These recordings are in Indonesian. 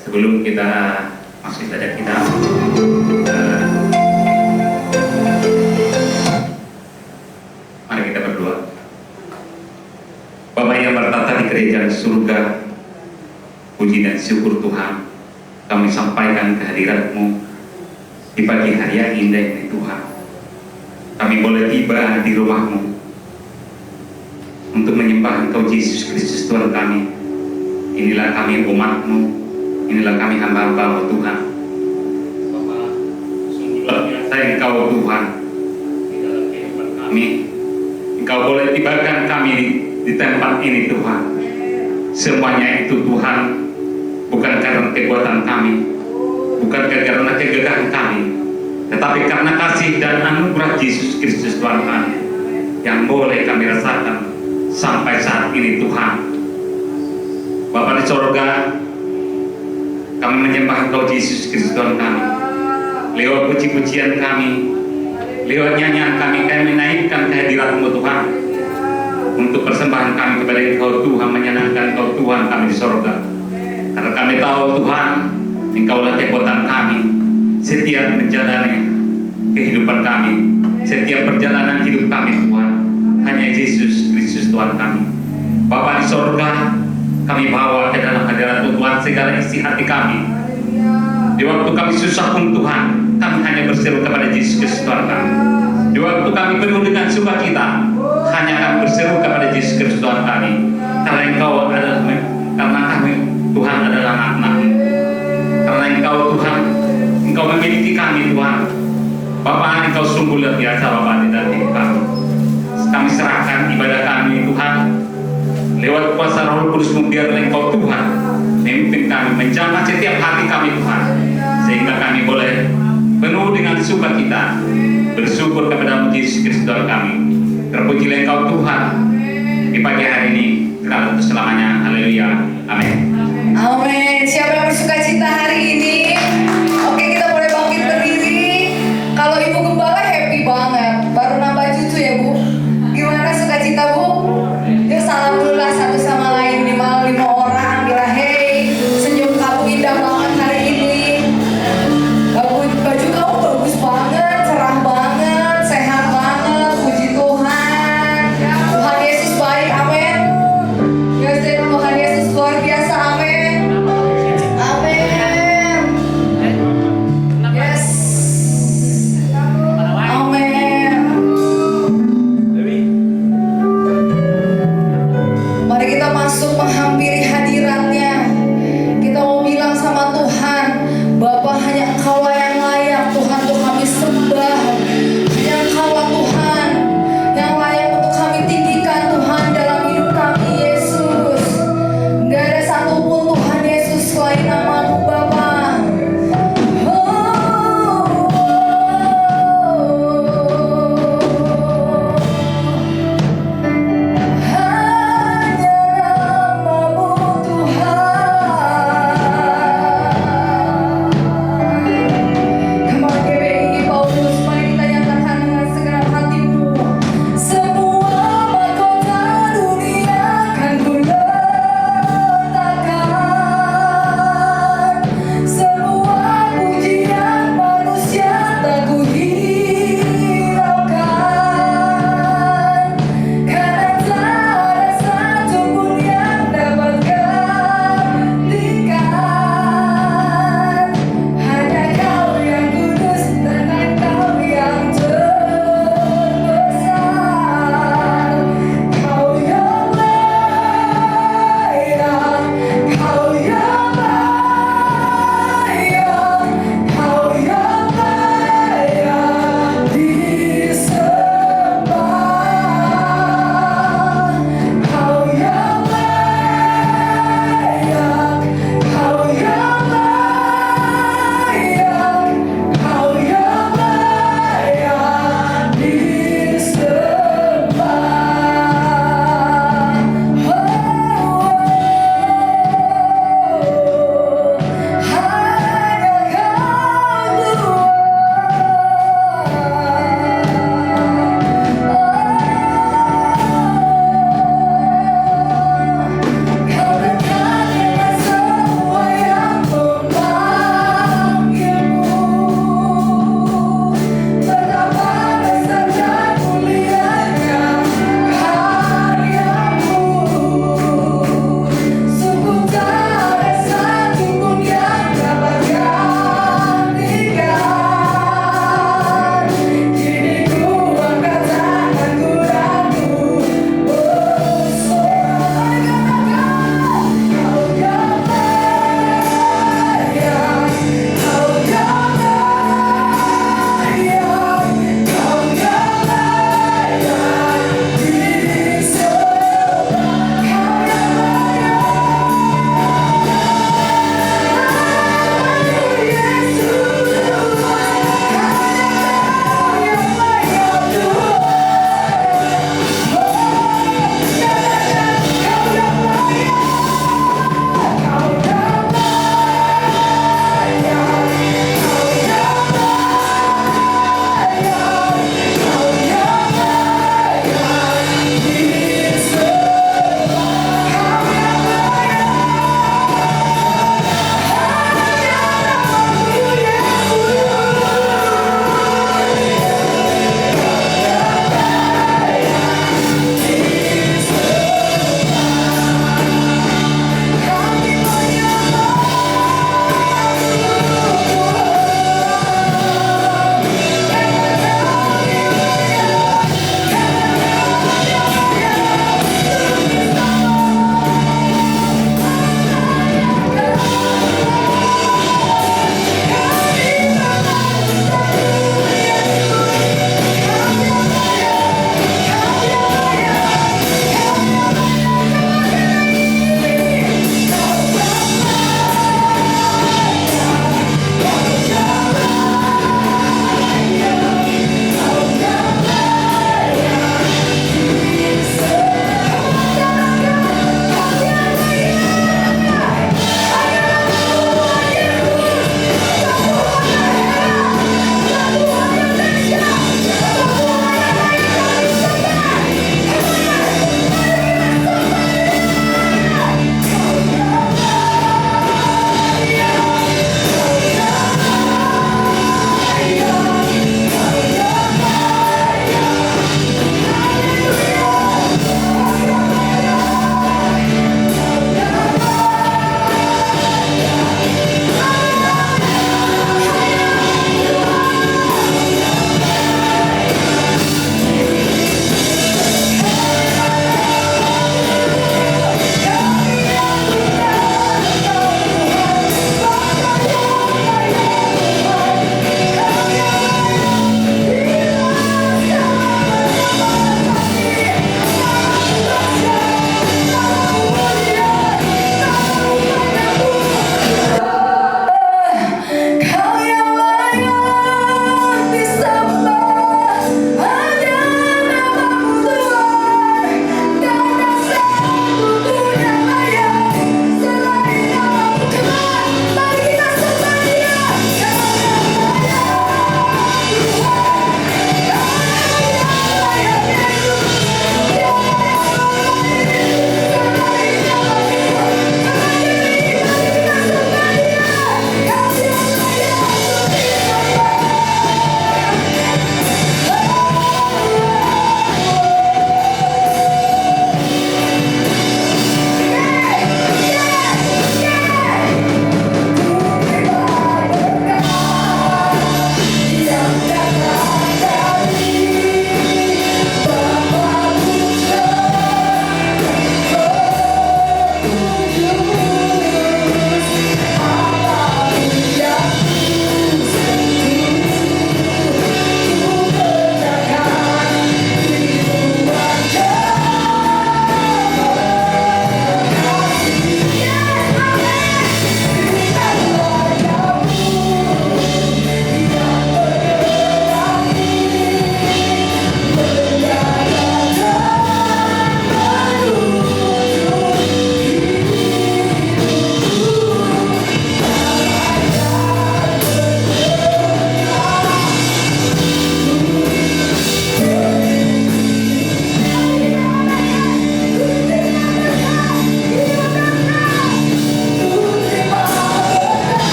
Sebelum kita masuk ibadah kita, mari kita berdoa. Bapa yang bertata di kerajaan surga, puji dan syukur Tuhan, kami sampaikan kehadirat-Mu di pagi hari yang indah ini Tuhan. Kami boleh tiba di rumah-Mu untuk menyembah Engkau Yesus Kristus Tuhan kami. Inilah kami umat-Mu, inilah kami hamba-hamba-Mu Tuhan. Bapa, sungguh luar biasa Engkau Tuhan di dalam kehidupan kami. Engkau boleh tibakan kami di tempat ini Tuhan. Semuanya itu Tuhan bukan karena kekuatan kami, bukan karena kegagahan kami, tetapi karena kasih dan anugerah Yesus Kristus Tuhan kami yang boleh kami rasakan sampai saat ini Tuhan. Bapa di sorga, kami menyembah Engkau Yesus Kristus Tuhan kami. Lewat puji-pujian kami, lewat nyanyian kami menaikkan kehadirat-Mu Tuhan, untuk persembahan kami kepada Engkau Tuhan, menyenangkan Engkau Tuhan kami di sorga. Karena kami tahu Tuhan, Engkaulah kekuatan kami setiap menjalani kehidupan kami, setiap perjalanan hidup kami Tuhan. Hanya Yesus Kristus Tuhan kami. Bapa di sorga, kami bawa ke dalam hadirat Tuhan segala isi hati kami. Di waktu kami susah pun Tuhan, kami hanya berseru kepada Yesus Kristus Tuhan kami. Di waktu kami penuh dengan sukacita, hanya kami berseru kepada Yesus Kristus Tuhan kami. Karena Engkau adalah, karena kami Tuhan adalah anak-anak-Mu. Karena Engkau Tuhan, Engkau memiliki kami Tuhan. Bapa, Engkau sungguh luar biasa Bapa di dalam hidup kami. Kami serahkan ibadah kami Tuhan lewat kuasa Roh Kudus-Mu, biar Engkau Tuhan memimpin kami, menjamah setiap hati kami Tuhan, sehingga kami boleh penuh dengan sukacita bersyukur kepada Yesus Kristus Tuhan kami. Terpujilah Engkau Tuhan di pagi hari ini, sekarang untuk selamanya. Haleluya, amin. Amin. Siapa yang bersukacita hari ini? Oke, kita boleh bangkit berdiri. Kalau Ibu Gembala happy banget, baru nambah cucu ya Bu. Gimana sukacita Bu? Yuk salam dulu lah satu sama lain, minimal 5 orang. Bilang hey, senyum kamu indah banget hari ini. Baju kamu bagus banget, cerah banget, sehat banget. Puji Tuhan. Tuhan Yesus baik, amin. Tuhan Yesus luar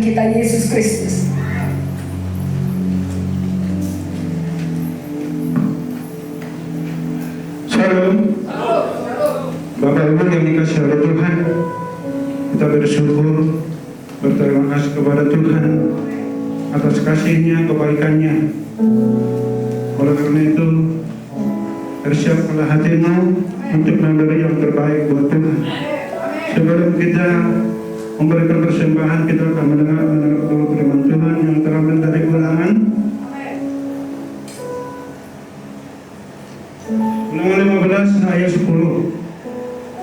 kita Yesus Kristus. Shalom. Bapak Ibu yang dikasihi oleh Tuhan, kita bersyukur, berterima kasih kepada Tuhan atas kasih-Nya, kebaikan-Nya. Oleh karena itu, bersiapkanlah hatimu untuk memberi yang terbaik buat Tuhan. Sebelum kita memberikan persembahan, kita akan mendengar dulu firman Tuhan yang terambil dari Ulangan. Ulangan 15 ayat 10.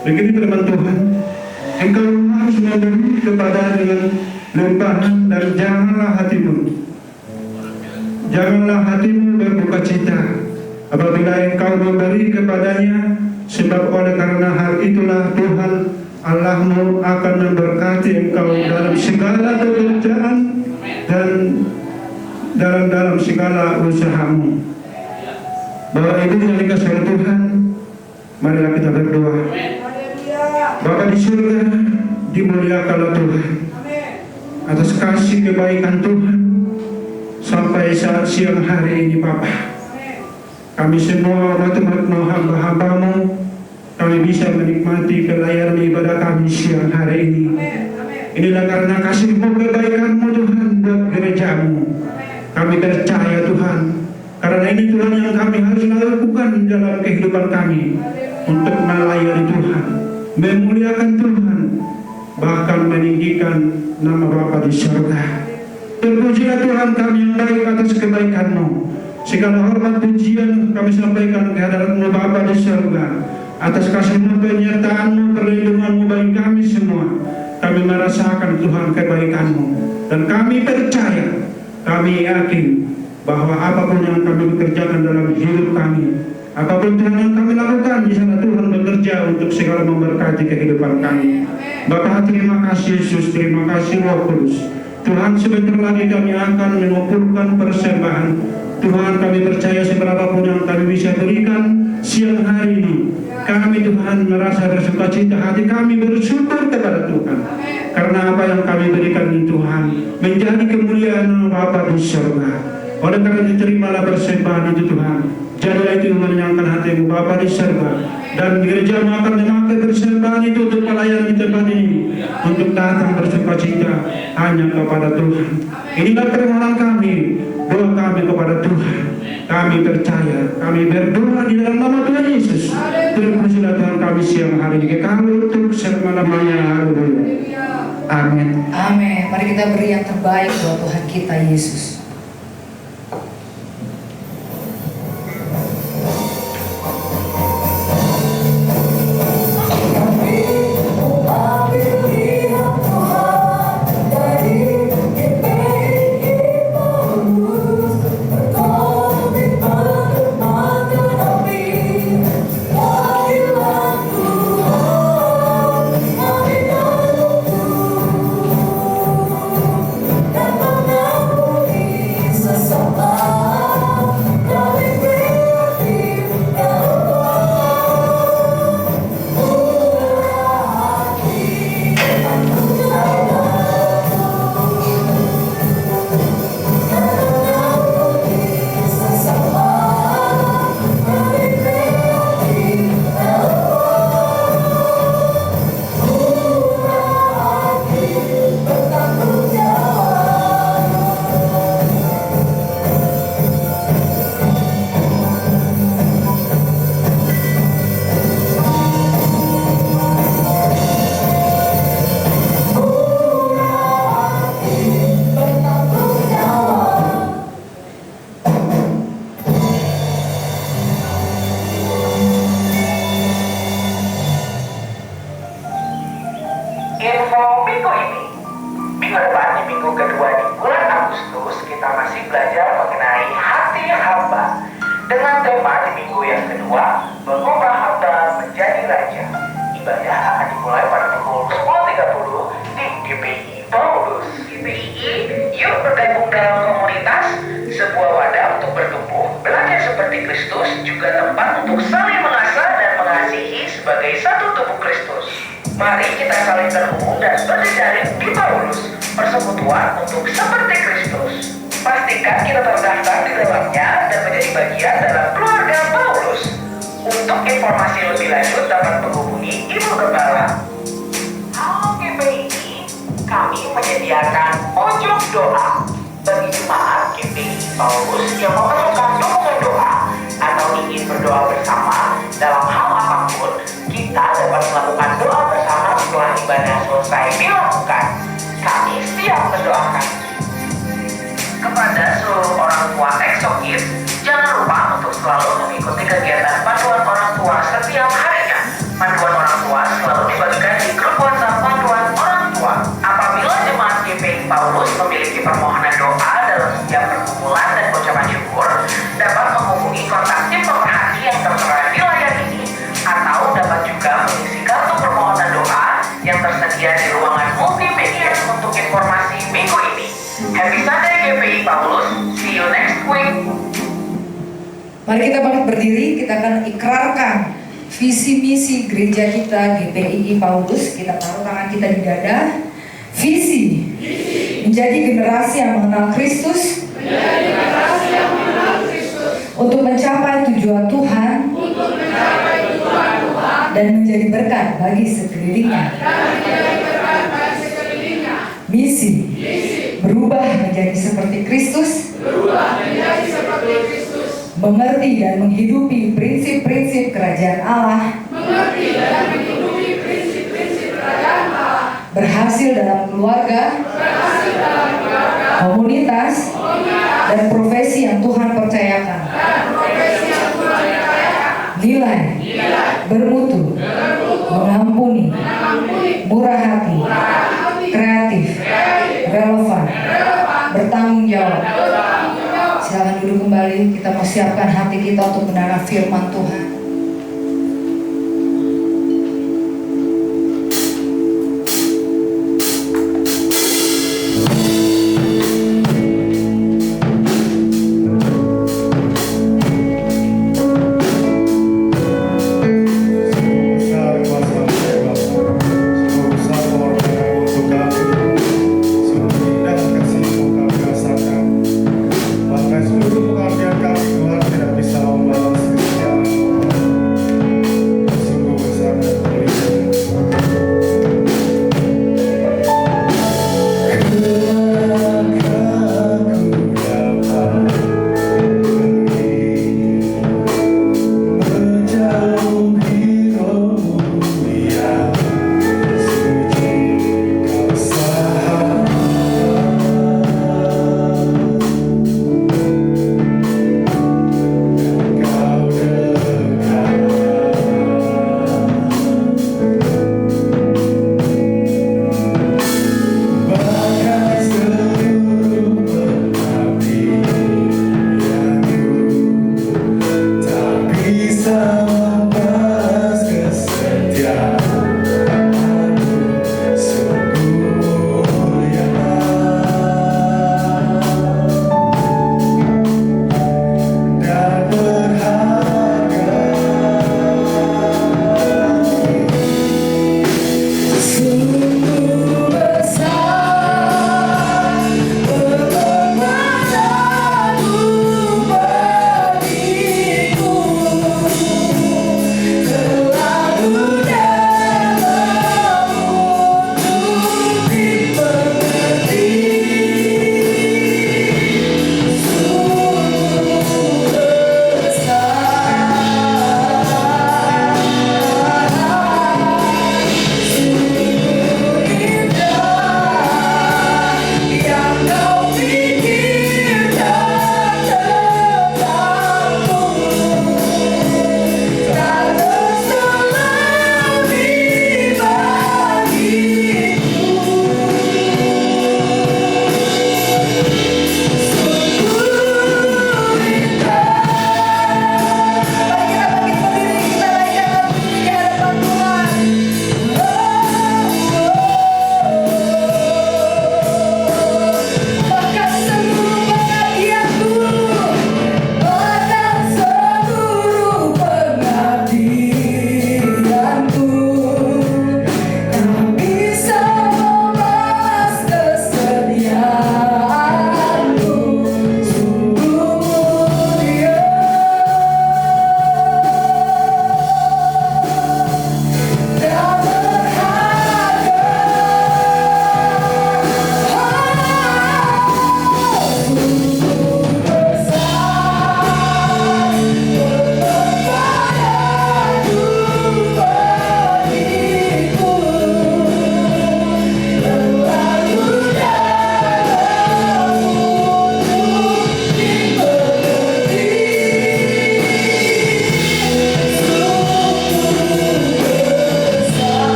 Begini firman Tuhan, engkau harus memberi kepada dengan limpahan dan janganlah hatimu berduka cita apabila engkau memberi kepadanya, sebab oleh karena hal itulah Tuhan Allahmu akan memberkati engkau dalam segala pekerjaan dan dalam segala usahamu. Bapak Ibu yang dikasihi oleh Tuhan, marilah kita berdoa. Bapa di surga, dimuliakanlah Tuhan atas kasih kebaikan Tuhan sampai saat siang hari ini Bapa. Kami semua umat-umat hamba-Hambamu, kami bisa menikmati pelayanan ibadah kami siang hari ini. Inilah karena kasih-Mu, kebaikan-Mu Tuhan buat gereja-Mu. Kami percaya Tuhan, karena ini Tuhan yang kami harus lakukan dalam kehidupan kami untuk melayani Tuhan, memuliakan Tuhan, bahkan meninggikan nama Bapa di surga. Terpujilah Tuhan kami yang baik atas kebaikan-Mu. Segala hormat pujian kami sampaikan ke hadirat-Mu Bapa di surga, atas kasih-Mu, penyertaan-Mu, perlindungan-Mu bagi kami semua. Kami merasakan Tuhan kebaikan-Mu, dan kami percaya, kami yakin bahwa apapun yang kami kerjakan dalam hidup kami, apapun Tuhan yang kami lakukan, di sana Tuhan bekerja untuk segala memberkati kehidupan kami. Bapa, terima kasih Yesus, terima kasih Roh Kudus. Tuhan, sebentar lagi kami akan mengumpulkan persembahan. Tuhan, kami percaya seberapapun yang kami bisa berikan siang hari ini, kami Tuhan merasa bersukacita, hati kami bersyukur kepada Tuhan, karena apa yang kami berikan ini Tuhan menjadi kemuliaan Bapa di surga. Oleh karena itu, terimalah persembahan itu Tuhan. Jadilah itu menyenangkan hati-Mu Bapa di surga, dan gereja akan memakai persembahan itu untuk pelayanan di tempat ini, untuk datang bersukacita hanya kepada Tuhan. Inilah permohonan kami, doa kami kepada Tuhan. Kami percaya, kami berdoa di dalam nama Tuhan Yesus. Terpujilah Tuhan kami siang hari ini, kekal untuk selama-lamanya. Haleluya. Amin. Amin. Mari kita beri yang terbaik buat Tuhan kita Yesus. Mari kita saling terhubung dan berjejaring di Paulus, persekutuan kita terdaftar di dalamnya dan menjadi bagian dalam keluarga Paulus. Untuk informasi lebih lanjut dapat menghubungi Ibu Gembala. Halo GPI, kami menyediakan pojok doa bagi jemaat GPI Paulus yang memerlukan dukungan doa atau ingin berdoa bersama dalam hal apapun. Kita dapat melakukan doa bersama setelah ibadah selesai dilakukan. Kami siap mendoakan. Kepada seluruh orang tua EXO-Kids, jangan lupa untuk selalu mengikuti kegiatan panduan orang tua setiap harinya. Panduan orang tua selalu dibagikan di grup WhatsApp panduan orang tua. Apabila jemaat GPI Paulus memiliki permohonan doa dalam setiap perkumpulan dan ucapan syukur, dapat menghubungi kontak tim pemerhati yang tertera di layar ini, atau dapat juga mengisi kartu permohonan doa yang tersedia di ruangan multimedia untuk informasi minggu ini. Happy Sunday GPI Paulus, see you next week. Mari kita bangkit berdiri, kita akan ikrarkan visi misi gereja kita GPI Paulus. Kita taruh tangan kita di dada. Visi menjadi generasi yang mengenal Kristus, untuk mencapai tujuan Tuhan, dan menjadi berkat bagi sekelilingnya. Misi berubah menjadi seperti Kristus, mengerti dan menghidupi prinsip-prinsip kerajaan Allah, berhasil dalam keluarga, komunitas, dan profesi yang Tuhan percayakan. Nilai, bermutu, mengampuni, murah hati, kreatif, relevan, bertanggung jawab. Silakan duduk kembali, kita mau siapkan hati kita untuk mendengar firman Tuhan. Seluruh pekerjaan kami Tuhan tidak bisa membalas kesetiaan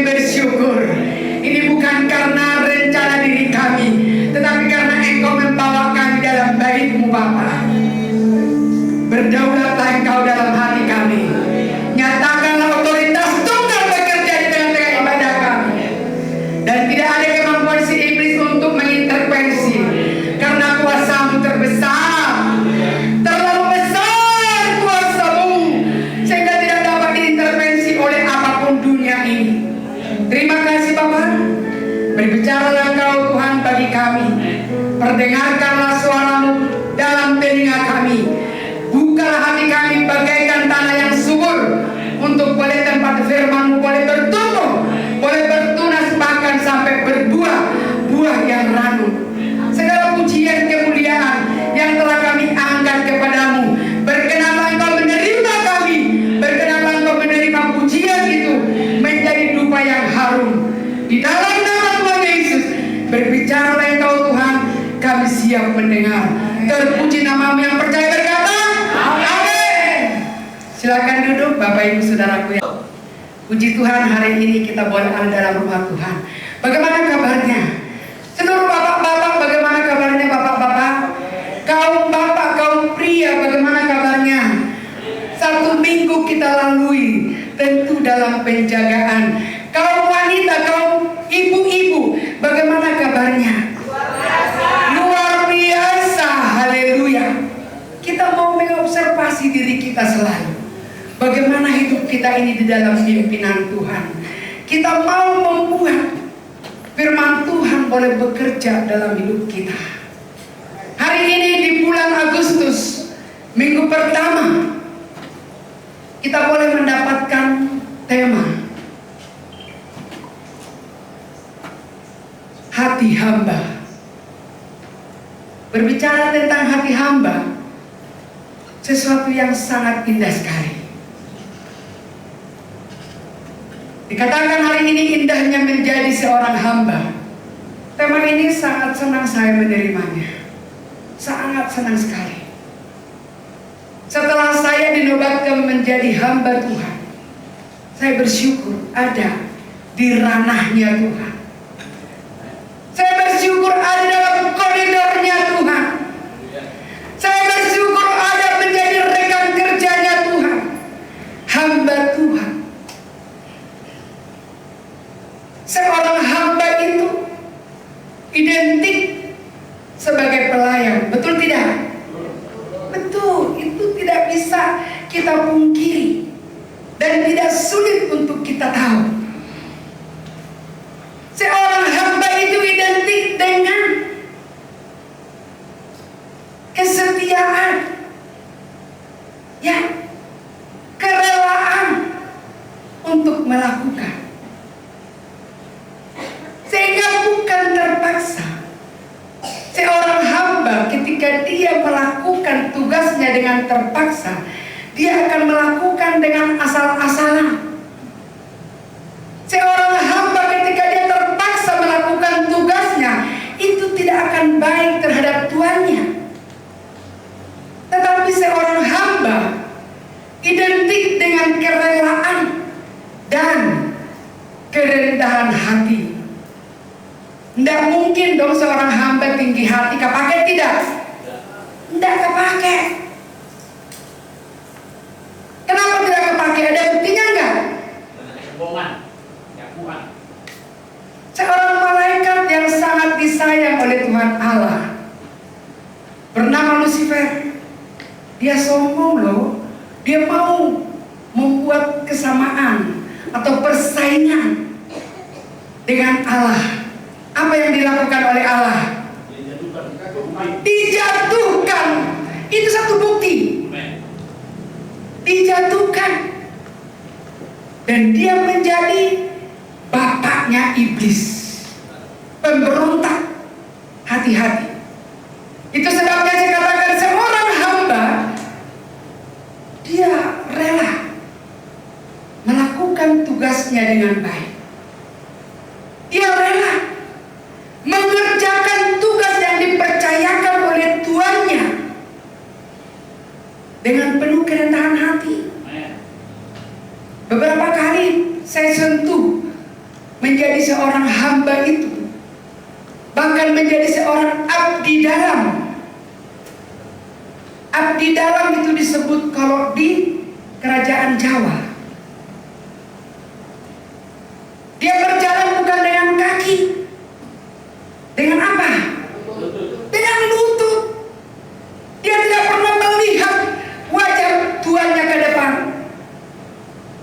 bersyukur. Ini bukan karena rencana diri kami, tetapi karena Engkau membawa kami dalam baik-Mu Bapa. Berdaulatlah Engkau dalam hati kami. Nyatakanlah otoritas Tunggal bekerja di tengah-tengah ibadah kami. Dan tidak ada kemampuan si iblis untuk mengintervensi, karena kuasa-Mu terbesar. Terlalu besar kuasa-Mu, sehingga tidak dapat diintervensi oleh apapun dunia ini. Terima kasih Bapak. Berbicaralah Engkau Tuhan bagi kami. Perdengarkanlah suara-Mu dalam telinga kami. Bukalah hati kami bagaikan tanah yang subur, untuk boleh tempat firman-Mu boleh bertumbuh, boleh bertunas, bahkan sampai berbuah buah yang ranum. Segala pujian kemuliaan yang telah kami angkat kepadamu, berkenanlah Engkau menerima kami, berkenanlah Engkau menerima pujian itu menjadi dupa yang harum. Di dalam nama Tuhan Yesus, berbicaralah Engkau Tuhan, kami siap mendengar. Terpuji nama-Mu yang percaya berkata, amin. Silakan duduk Bapak Ibu Saudaraku. Puji Tuhan, hari ini kita boleh ada dalam rumah Tuhan. Bagaimana kabarnya? Seluruh bapak-bapak, bagaimana kabarnya bapak-bapak? Kaum bapak, kaum pria, bagaimana kabarnya? Satu minggu kita lalui, tentu dalam penjagaan. Kaum wanita, kaum ibu-ibu, bagaimana kabarnya? Luar biasa, haleluya. Kita mau mengobservasi diri kita selalu. Bagaimana hidup kita ini di dalam pimpinan Tuhan. Kita mau membuat firman Tuhan boleh bekerja dalam hidup kita. Hari ini di bulan Agustus, minggu pertama, kita boleh mendapatkan tema hati hamba. Berbicara tentang hati hamba, sesuatu yang sangat indah sekali. Dikatakan hari ini indahnya menjadi seorang hamba. Tema ini sangat senang saya menerimanya. Sangat senang sekali. Setelah saya dinobatkan menjadi hamba Tuhan, saya bersyukur ada di ranahnya Tuhan. Saya bersyukur ada dalam koridornya Tuhan. Saya bersyukur ada menjadi rekan kerjanya Tuhan, hamba Tuhan. Seorang hamba itu identik sebagai pelayan, betul tidak? Betul, itu tidak bisa kita pungkiri dan tidak sulit untuk kita tahu. Seorang hamba itu identik dengan kesetiaan, ya, kerelaan untuk melakukan. Sehingga bukan terpaksa. Seorang hamba ketika dia melakukan tugasnya dengan terpaksa, dia akan melakukan dengan asal-asalan. Seorang hamba ketika dia terpaksa melakukan tugasnya, itu tidak akan baik terhadap tuannya. Tetapi seorang hamba identik dengan kerelaan dan kerendahan hati. Tidak mungkin dong seorang hamba tinggi hati kepake tidak? Tidak kepake. Kenapa tidak kepake? Ada buktinya enggak? Seorang malaikat yang sangat disayang oleh Tuhan Allah, bernama Lucifer. Dia sombong loh. Dia mau membuat kesamaan atau persaingan dengan Allah. Apa yang dilakukan oleh Allah? Dijatuhkan. Itu satu bukti. Dijatuhkan. Dan dia menjadi bapaknya iblis, pemberontak. Hati-hati. Itu sebabnya saya katakan seorang hamba, dia rela melakukan tugasnya dengan baik. Dia rela mengerjakan tugas yang dipercayakan oleh tuannya dengan penuh kerendahan hati. Beberapa kali saya sentuh menjadi seorang hamba itu, bahkan menjadi seorang abdi dalam. Abdi dalam itu disebut kalau di kerajaan Jawa. Dia berjalan bukan dengan kaki. Dengan apa? Dengan lutut. Dia tidak pernah melihat wajah tuannya ke depan.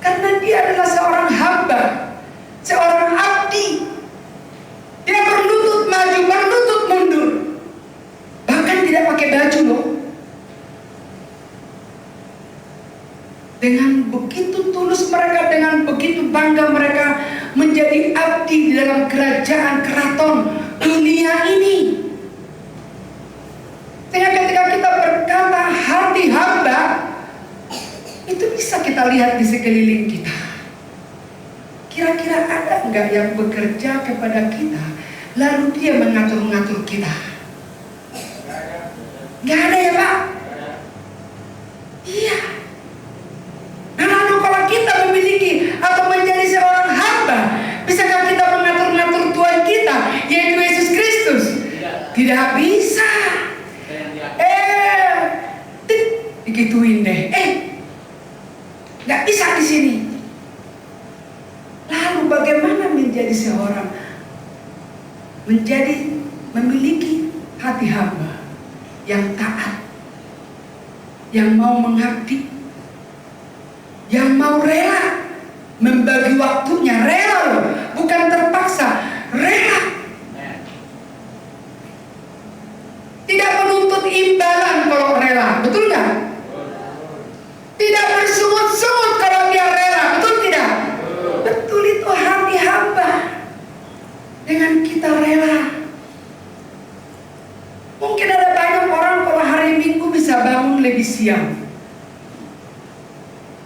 Karena dia adalah seorang hamba, seorang abdi. Dia berlutut maju, berlutut mundur. Bahkan tidak pakai baju loh. Dengan begitu tulus mereka, dengan begitu bangga mereka menjadi abdi di dalam kerajaan keraton dunia ini. Sehingga ketika kita berkata hati hamba, itu bisa kita lihat di sekeliling kita. Kira-kira ada enggak yang bekerja kepada kita, lalu dia mengatur-ngatur kita? Enggak ada ya Pak? Iya. Nah lalu kalau kita memiliki atau menjadi seorang hamba, bisakah kita mengatur-ngatur Tuhan kita, yaitu Yesus Kristus? Tidak bisa. Digituin deh. Nggak bisa di sini. Lalu bagaimana menjadi seorang memiliki hati hamba yang taat, yang mau mengabdi, yang mau rela membagi waktunya, rela loh, bukan terpaksa, rela. Tidak menuntut imbalan kalau rela, betul nggak? Tidak bersungut-sungut kalau dia rela, betul tidak? Betul, itu hati hamba. Dengan kita rela. Mungkin ada banyak orang kalau hari Minggu bisa bangun lebih siang.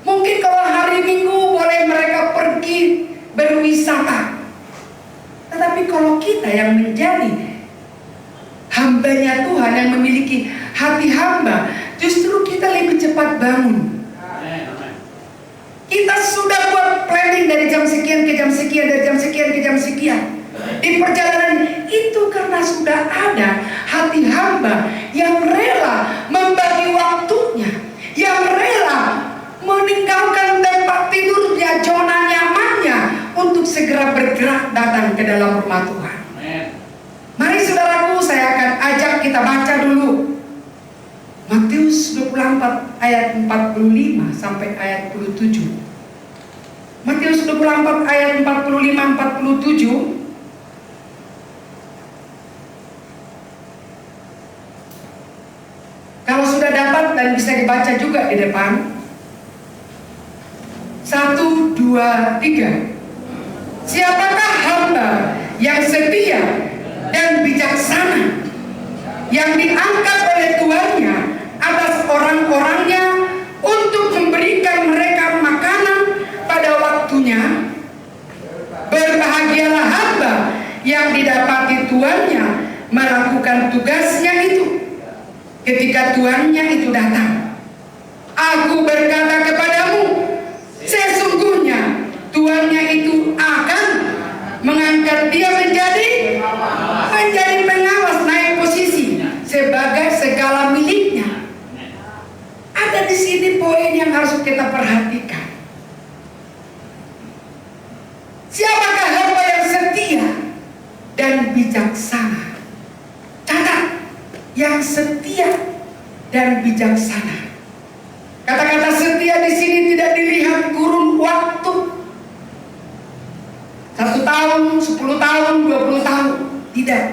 Mungkin kalau hari Minggu boleh mereka pergi berwisata. Tetapi kalau kita yang menjadi hambanya Tuhan, yang memiliki hati hamba, justru kita lebih cepat bangun. Kita sudah buat planning dari jam sekian ke jam sekian, dari jam sekian ke jam sekian. Di perjalanan itu karena sudah ada hati hamba yang rela membagi waktunya, yang rela meninggalkan tempat tidurnya, zona nyamannya untuk segera bergerak datang ke dalam rumah Tuhan. Mari saudaraku, saya akan ajak kita baca dulu Matius 24 ayat 45 sampai ayat 47. Matius 24 ayat 45-47. Kalau sudah dapat dan bisa dibaca juga di depan. 1, 2, 3. Siapakah hamba yang setia dan bijaksana, yang diangkat oleh tuannya atas orang-orangnya untuk memberikan mereka makanan pada waktunya? Berbahagialah hamba yang didapati tuannya melakukan tugasnya itu ketika tuannya itu datang. Aku berkata kepadamu, sesungguhnya tuannya itu akan mengangkat dia menjadi pengawas, naik posisi sebagai segala miliknya. Ada di sini poin yang harus kita perhatikan. Siapakah hamba yang setia dan bijaksana? Catat, yang setia dan bijaksana. Kata-kata setia di sini tidak dilihat kurun waktu. 1 tahun, 10 tahun, 20 tahun. Tidak.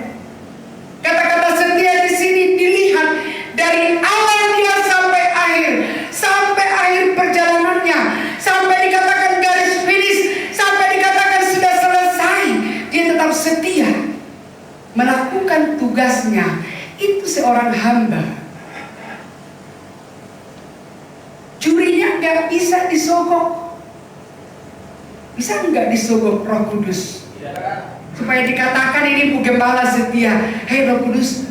Kata-kata setia di sini dilihat dari awal dia sampai akhir perjalanannya, sampai dikatakan garis finish, sampai dikatakan sudah selesai, dia tetap setia melakukan tugasnya. Itu seorang hamba. Jurinya nggak bisa disogok. Bisa nggak disogok Roh Kudus? Supaya dikatakan ini Bu Gembala setia. Hei Roh Kudus,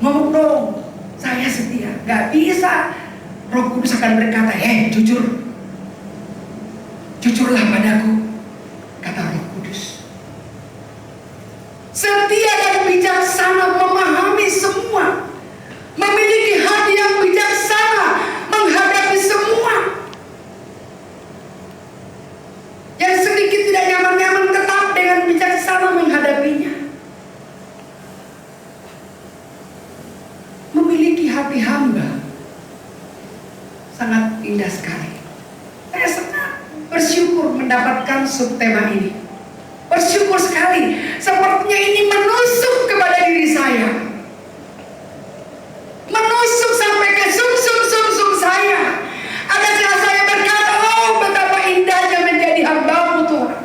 ngomong dong, saya setia. Nggak bisa. Roh Kudus akan berkata, hei jujur. Jujurlah padaku, kata Roh Kudus. sangat indah sekali. Saya senang bersyukur mendapatkan subtema ini. Bersyukur sekali, sepertinya ini menusuk kepada diri saya, menusuk sampai ke sum-sum saya. Adakah saya berkata, oh betapa indahnya menjadi hamba-Mu Tuhan?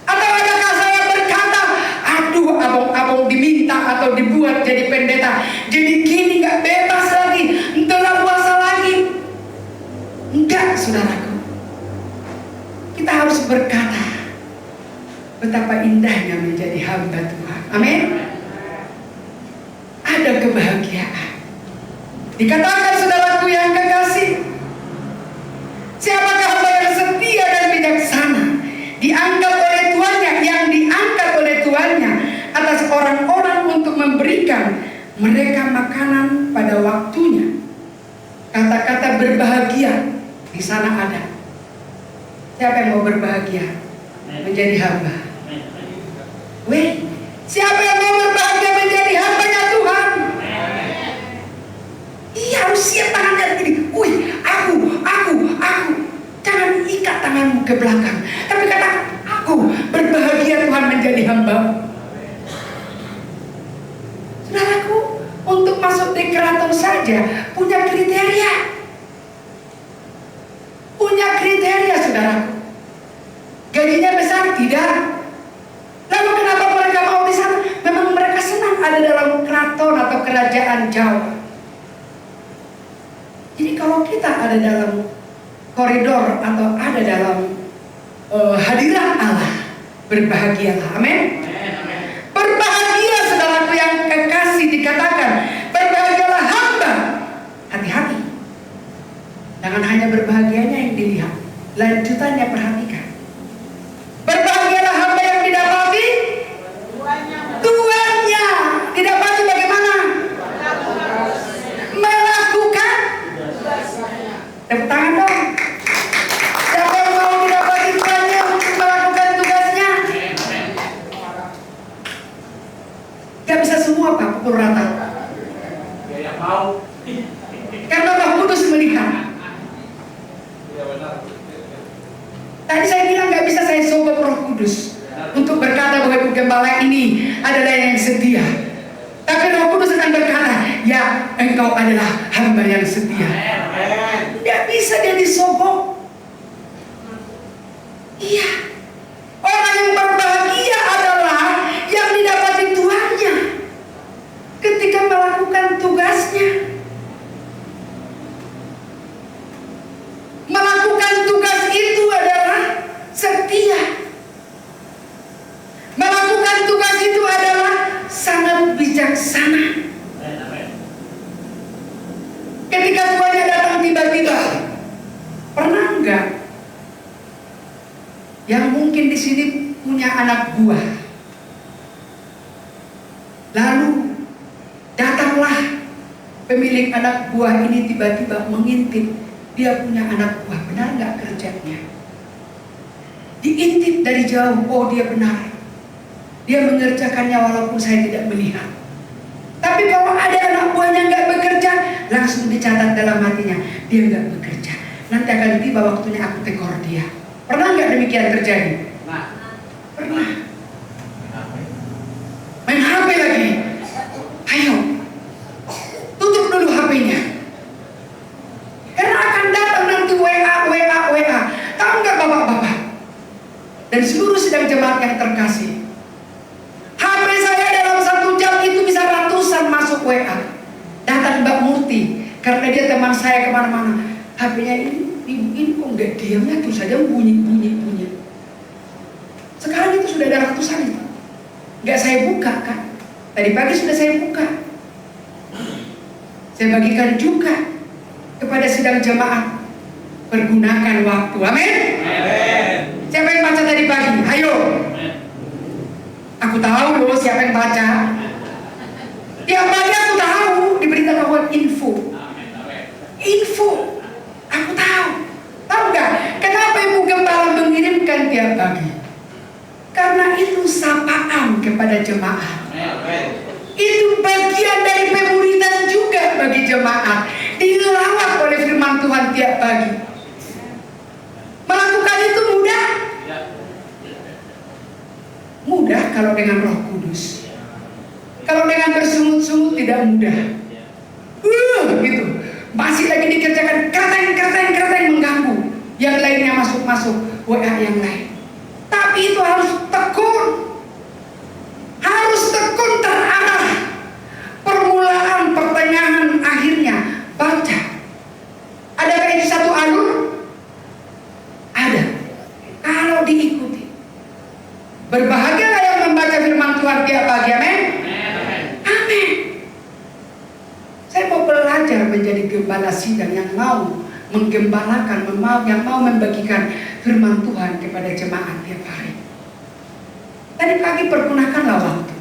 Atau adakah saya berkata, aduh abang-abang diminta atau dibuat jadi pendeta, jadi gini gak bebas lagi, telah puasa lagi? Enggak, saudaraku. Kita harus berkata, betapa indahnya menjadi hamba Tuhan. Amin. Ada kebahagiaan. Dikatakan saudaraku yang kekasih, siapakah hamba yang setia dan bijaksana, diangkat oleh tuannya, yang diangkat oleh tuannya atas orang-orang untuk memberikan mereka makanan pada waktunya. Kata-kata berbahagia di sana ada. Siapa yang mau berbahagia menjadi hamba? Weh, siapa yang mau berbahagia menjadi hamba-Nya Tuhan? Iya, harus siap tangannya begini. Wih, aku. Jangan ikat tanganmu ke belakang, tapi katakan, aku berbahagia Tuhan menjadi hamba. Saudaraku, untuk masuk di keraton saja punya kriteria. Punya kriteria, saudaraku. Gajinya besar? Tidak. Lalu kenapa mereka mau di sana? Memang mereka senang ada dalam keraton atau kerajaan Jawa. Jadi kalau kita ada dalam koridor atau ada dalam hadirat Allah, berbahagialah. Amin. Berbahagia saudaraku yang kekasih, dikatakan berbahagialah hamba. Hati-hati, jangan hanya berbahagianya yang dilihat, lanjutannya perhatikan. Berbahagialah hamba yang didapati tuannya. Didapati bagaimana? Melakukan. Tepuk tangan dong. Siapa yang mau didapati tuannya untuk melakukan tugasnya? Gak bisa semua Pak pukul rata. Karena Roh Kudus melihat. Tadi saya bilang gak bisa saya sogok Roh Kudus untuk berkata bahwa Ibu Gembala ini adalah yang setia. Tapi Roh Kudus akan berkata, ya engkau adalah hamba yang setia. Gak bisa dia disogok. Iya. Orang yang berbahagia adalah yang didapati tuannya ketika melakukan tugasnya. Melakukan tugas itu adalah setia. Melakukan tugas itu adalah sangat bijaksana. Ketika tuannya datang tiba-tiba, pernah enggak yang mungkin di sini punya anak buah, lalu datanglah pemilik anak buah ini tiba-tiba mengintip, dia punya anak buah, benar nggak kerjanya? Diintip dari jauh, oh dia benar, dia mengerjakannya walaupun saya tidak melihat. Tapi kalau ada anak buahnya nggak bekerja, langsung dicatat dalam hatinya, dia nggak bekerja. Nanti akan tiba waktunya aku tekor dia. Pernah nggak demikian terjadi? Pernah. Main HP lagi. Ayo, tutup dulu HP-nya. Karena akan datang nanti WA. Tahu nggak bapak-bapak? Dan seluruh sidang jemaat yang terkasih, HP saya dalam 1 jam itu bisa ratusan masuk WA. Datang Mbak Murti, karena dia teman saya kemana-mana. HP-nya ini kok nggak diamnya terus saja bunyi. Sekarang itu sudah ada ratusan itu. Nggak saya buka kan? Tadi pagi sudah saya buka. Saya bagikan juga kepada sidang jemaat. Pergunakan waktu. Amin. Siapa yang baca tadi pagi? Ayo. Aku tahu loh siapa yang baca. Tiap pagi aku tahu diberitakan info. Aku tahu. Tahu nggak? Kenapa Ibu Gembala mengirimkan tiap pagi? Karena itu sapaan kepada jemaat. Itu bagian dari pemuridan juga bagi jemaat. Dilawat oleh firman Tuhan. tiap pagi. Melakukan itu mudah? Mudah kalau dengan Roh Kudus. Kalau dengan bersungut-sungut tidak mudah. Gitu. Masih lagi dikerjakan, kreteng mengganggu. Yang lainnya masuk WA yang lain. Tapi itu harus tekun. Harus tekun terarah. Permulaan, pertengahan, akhirnya baca. Adakah itu satu alur? Ada. Kalau diikuti. Berbahagialah yang membaca firman Tuhan tiap pagi, amin? Amin. Saya mau belajar menjadi gembala sidang yang mau menggembalakan, yang mau membagikan firman Tuhan kepada jemaat tiap hari. Tadi pagi pergunakanlah waktu.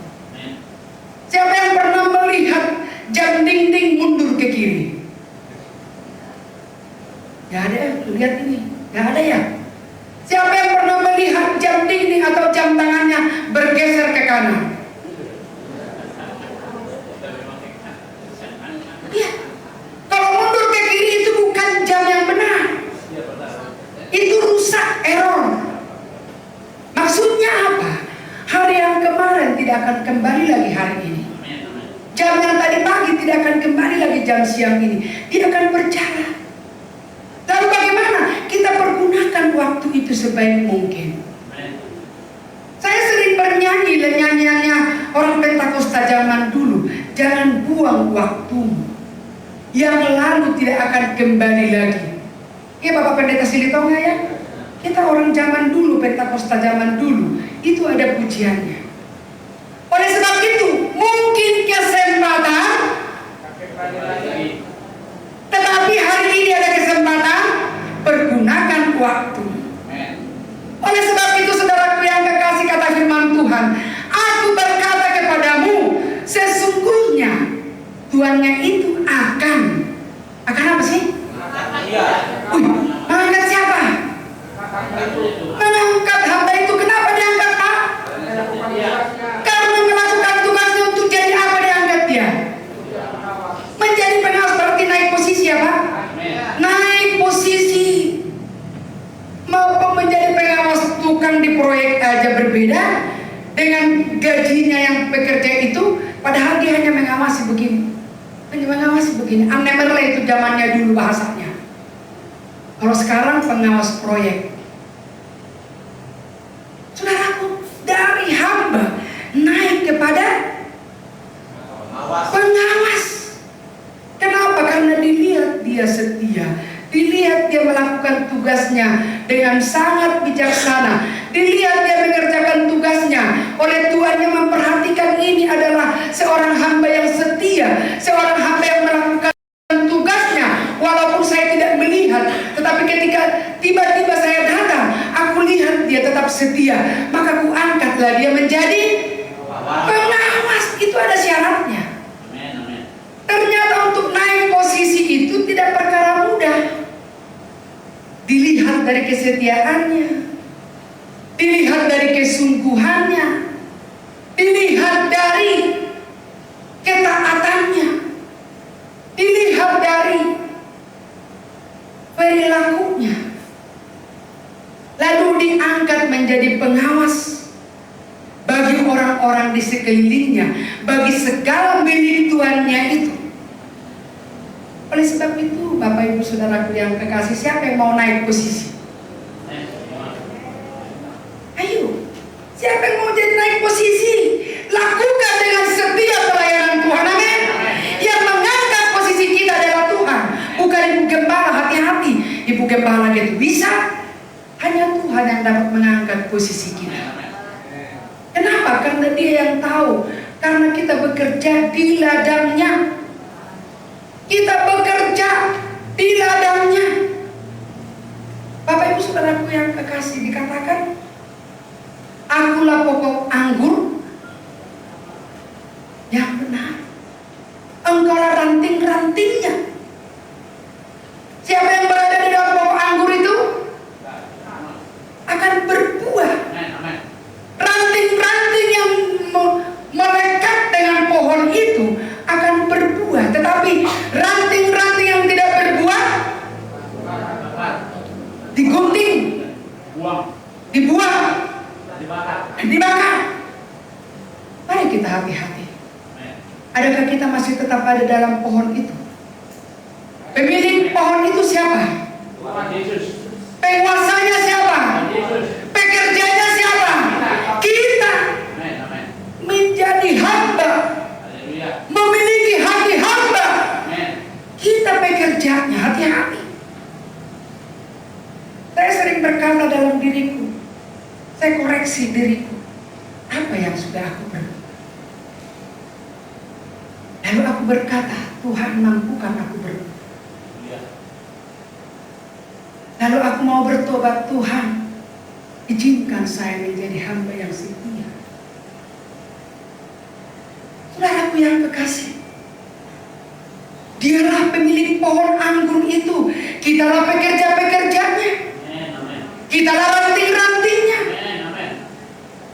Siapa yang pernah melihat jam dinding mundur ke kiri? Gak ada ya, lihat ini, gak ada ya. Siapa yang pernah melihat jam dinding atau jam tangannya bergeser ke kanan? Iya. Kalau mundur ke kiri itu bukan jam yang benar. Itu rusak, error. Maksudnya apa? Hari yang kemarin tidak akan kembali lagi hari ini. Jam yang tadi pagi tidak akan kembali lagi jam siang ini. Dia akan berjalan. Lalu bagaimana? Kita pergunakan waktu itu sebaik mungkin. Saya sering bernyanyi nyanyiannya orang Pentakosta zaman dulu. Jangan buang waktumu. Yang lalu tidak akan kembali lagi. Ya Bapak Pendeta Silitonga ya. Kita orang zaman dulu, Pentakosta zaman dulu. Itu ada pujiannya. Oleh sebab itu, mungkin kesempatan. Tetapi hari ini ada kesempatan. Pergunakan waktu. Oleh sebab itu saudaraku yang kekasih, kata firman Tuhan, aku berkata kepadamu, sesungguhnya tuannya itu akan apa sih? Mengangkat siapa? Mengangkat hamba itu. Kenapa diangkat Pak? Karena melakukan tugasnya. Untuk jadi apa diangkat dia? Menjadi pengawas, berarti naik posisi ya Pak? Naik posisi. Mau menjadi pengawas tukang di proyek aja berbeda dengan gajinya yang bekerja itu, padahal dia hanya mengawasi begini. Amnemerle itu zamannya dulu bahasanya. Kalau sekarang pengawas proyek. Saudaraku, dari hamba naik kepada pengawas. Kenapa? Karena dilihat dia setia. Dilihat dia melakukan tugasnya dengan sangat bijaksana. Dilihat dia mengerjakan tugasnya. Oleh tuannya memperhatikan ini adalah seorang hamba yang setia. Seorang hamba yang melakukan tugasnya. Walaupun saya tidak melihat. Tetapi ketika tiba-tiba saya datang, aku lihat dia tetap setia. Maka aku angkatlah dia menjadi pengawas. Itu ada syaratnya. Ternyata untuk naik posisi itu tidak perkara mudah. Dilihat dari kesetiaannya, dilihat dari kesungguhannya, dilihat dari ketaatannya, dilihat dari perilakunya, lalu diangkat menjadi pengawas bagi orang-orang di sekelilingnya, bagi segala milik tuannya itu. Oleh sebab itu, Bapak Ibu Saudaraku yang kekasih, siapa yang mau naik posisi? Ayo, siapa yang mau jadi naik posisi? Lakukan dengan setia pelayanan Tuhan, amin. Yang mengangkat posisi kita adalah Tuhan, bukan Ibu Gembala. Hati-hati, Ibu Gembala itu bisa. Hanya Tuhan yang dapat mengangkat posisi kita. Kenapa? Karena Dia yang tahu. Karena kita bekerja di ladangnya. Kita bekerja di ladangnya. Bapak Ibu Saudaraku yang kekasih, dikatakan, akulah pokok anggur yang benar. Engkaulah ranting-rantingnya. Siapa yang berada di dalam pokok anggur itu akan berbuah. Ranting-ranting yang melekat dengan pohon itu akan berbuah. Tetapi ranting-ranting yang tidak berbuah ada dalam pohon itu? Pemilik pohon itu siapa? Penguasanya siapa? Pekerjanya siapa? Kita menjadi hamba, memiliki hati hamba. Kita pekerjanya, hati-hati. Saya sering berkata dalam diriku, saya koreksi diriku, apa yang sudah aku berbuat. Lalu aku berkata, Tuhan mampukan aku berbuat. Lalu aku mau bertobat, Tuhan izinkan saya menjadi hamba yang setia. Saudaraku yang kekasih, Dialah pemilik pohon anggur itu. Kitalah pekerja-pekerjanya. Kitalah ranting-rantingnya.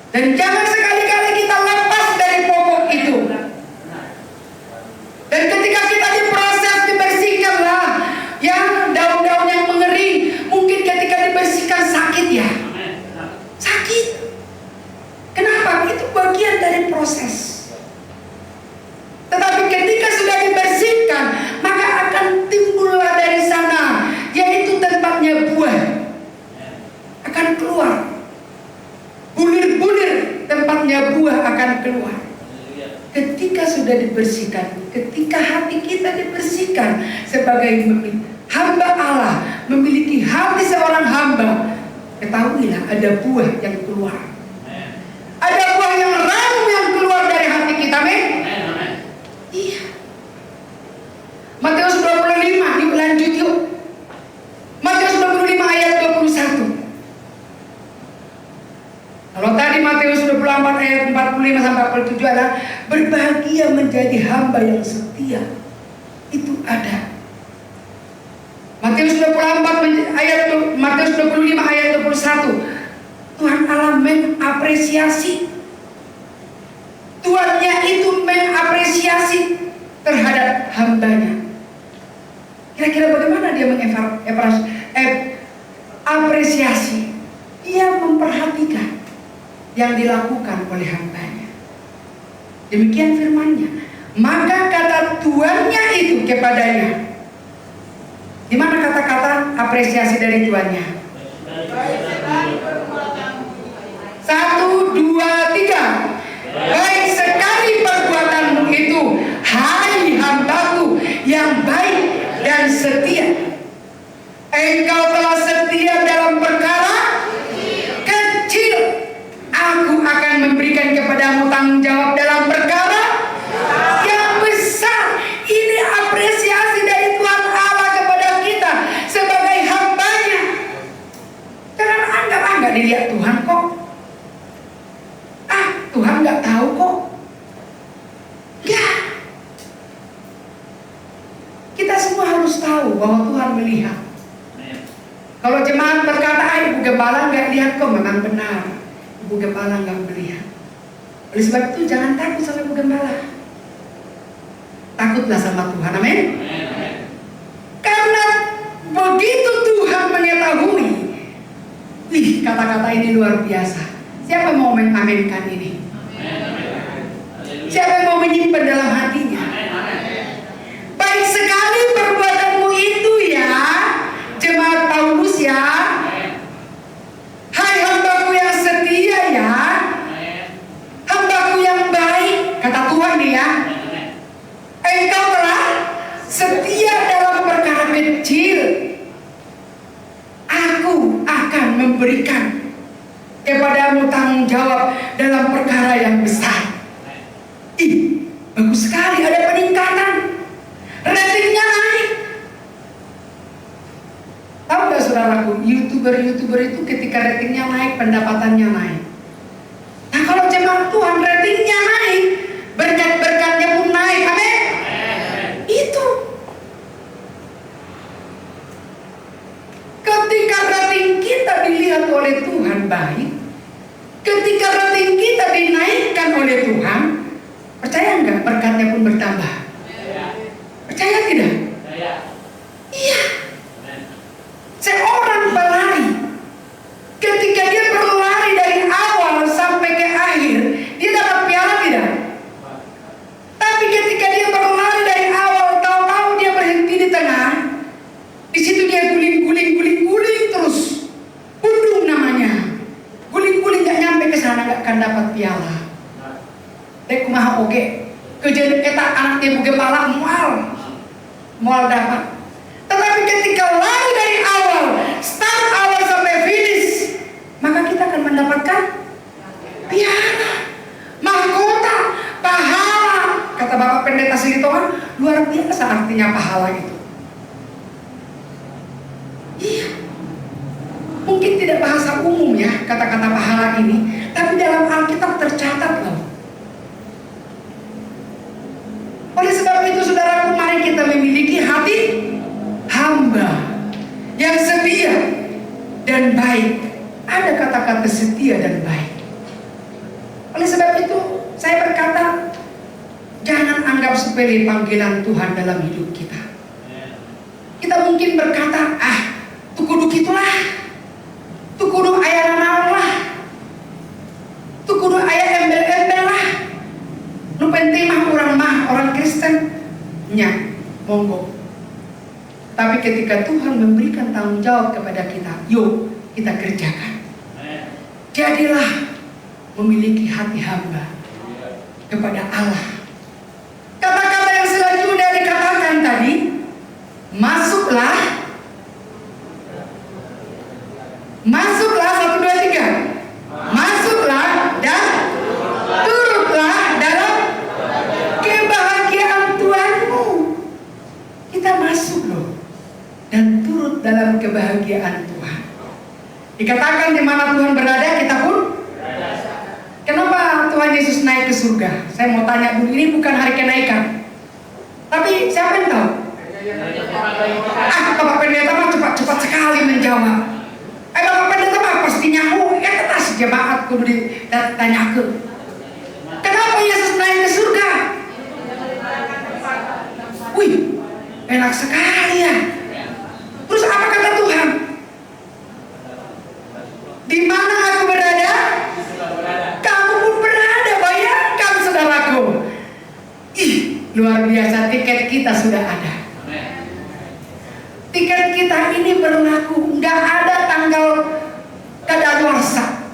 Dan jangan sekali-kali kita lepas dari pokok itu. Dan ketika kita diproses, dibersihkanlah yang daun-daun yang mengering. Mungkin ketika dibersihkan sakit ya. Sakit. Kenapa? Itu bagian dari proses. Tetapi ketika sudah dibersihkan, maka akan timbullah dari sana, yaitu tempatnya buah. Akan keluar. Bulir-bulir tempatnya buah akan keluar. Ketika sudah dibersihkan, ketika hati kita dibersihkan sebagai hamba Allah, memiliki hati seorang hamba, ketahuilah ada buah yang keluar. Ada buah yang ranum yang keluar dari hati kita, men. Iya. Matius 25, yuk lanjut yuk. Matius 25 ayat 21. Kalau tadi Matius 24 ayat 45 sampai 47 adalah berbahagia menjadi hamba yang setia. Itu ada. Matius 25 ayat 21. Tuhan Allah mengapresiasi. Tuannya itu mengapresiasi terhadap hambanya. Kira-kira bagaimana dia mengapresiasi? Dia memperhatikan yang dilakukan oleh hambanya. Demikian firman-Nya. Maka kata tuannya itu kepadanya. Di mana kata-kata apresiasi dari tuannya? 1, 2, 3. Baik sekali perbuatanmu itu, hai hambaku yang baik dan setia. Engkau telah setia dalam perkara kecil, aku akan memberikan kepadamu tanggung jawab dalam perkara yang besar. Ini apresiasi dari Tuhan Allah kepada kita sebagai hambanya. Jangan anggap dilihat Tuhan kok. Tuhan nggak tahu kok. Ya, kita semua harus tahu bahwa Tuhan melihat. Kalau jemaat berkata, Ibu Gembala nggak lihat kok, memang benar. Ibu Gembala nggak melihat. Oleh sebab itu jangan takut sama Ibu Gembala. Takutlah sama Tuhan, amin. Karena begitu Tuhan mengetahui, kata-kata ini luar biasa. Siapa mau mengaminkan ini? Siapa yang mau menyimpan dalam hatinya? Baik sekali perbuatanmu itu ya, jemaat Paulus ya. Hai hambaku yang setia ya, hambaku yang baik, kata Tuhan ya. Engkau telah setia dalam perkara kecil, aku akan memberikan kepadamu tanggung jawab dalam perkara yang besar. Bagus sekali, ada peningkatan. Ratingnya naik. Tahu gak saudaraku, YouTuber itu ketika ratingnya naik, pendapatannya naik. Nah kalau jemaat Tuhan ratingnya naik, berkat-berkatnya pun naik, amin. Itu. Ketika rating kita dilihat oleh Tuhan baik, ketika rating kita dinaikkan oleh Tuhan, percaya enggak berkatnya pun bertambah? Percaya tidak? Iya. Seorang pelari, ketika dia berlari dari awal sampai ke akhir, dia dapat piala tidak? Tapi ketika dia berlari dari guling-guling terus. Pundung namanya. Guling-guling gak nyampe ke sana gak akan dapat piala. Dek kumaha oge. Kejadian eta anak ibu gembala mual dapat. Tetapi ketika lari dari awal, start awal sampai finish, maka kita akan mendapatkan piala, mahkota, pahala. Kata Bapak Pendeta Silitoan, luar biasa artinya pahala itu. Iya, mungkin tidak bahasa umum ya kata-kata pahala ini, tapi dalam Alkitab tercatat loh. Oleh sebab itu saudaraku, mari kita memiliki hati hamba yang setia dan baik. Ada kata-kata setia dan baik. Oleh sebab itu saya berkata, jangan anggap sepele panggilan Tuhan dalam hidup kita. Kita mungkin berkata, tukudu gitulah, tukudu ayah naon lah, tukudu ayah embel-embel lah. Nu penting mah orang Kristen nya monggo. Tapi ketika Tuhan memberikan tanggung jawab kepada kita, yuk kita kerjakan. Jadilah memiliki hati hamba kepada Allah. Kata-kata yang selanjutnya dikatakan tadi, masuklah 1, 2, 3. Masuklah dan turutlah dalam kebahagiaan Tuhanmu. Kita masuk loh dan turut dalam kebahagiaan Tuhan. Dikatakan di mana Tuhan berada, kita pun. Kenapa Tuhan Yesus naik ke surga? Saya mau tanya dulu, ini bukan hari kenaikan. Tapi siapa yang tahu? Bapak Pendeta mah cepat sekali menjawab. Bapak Pendeta mah pasti nyahu, ketas jemaat kudu ditanyakeun. Kenapa Yesus naik ke surga? Wih, enak sekali ya. Terus apa kata Tuhan? Di mana aku berada, kamu pun berada. Bayangkan saudaraku. Luar biasa, tiket kita sudah ada. Tiket kita ini berlaku, nggak ada tanggal kadaluarsa,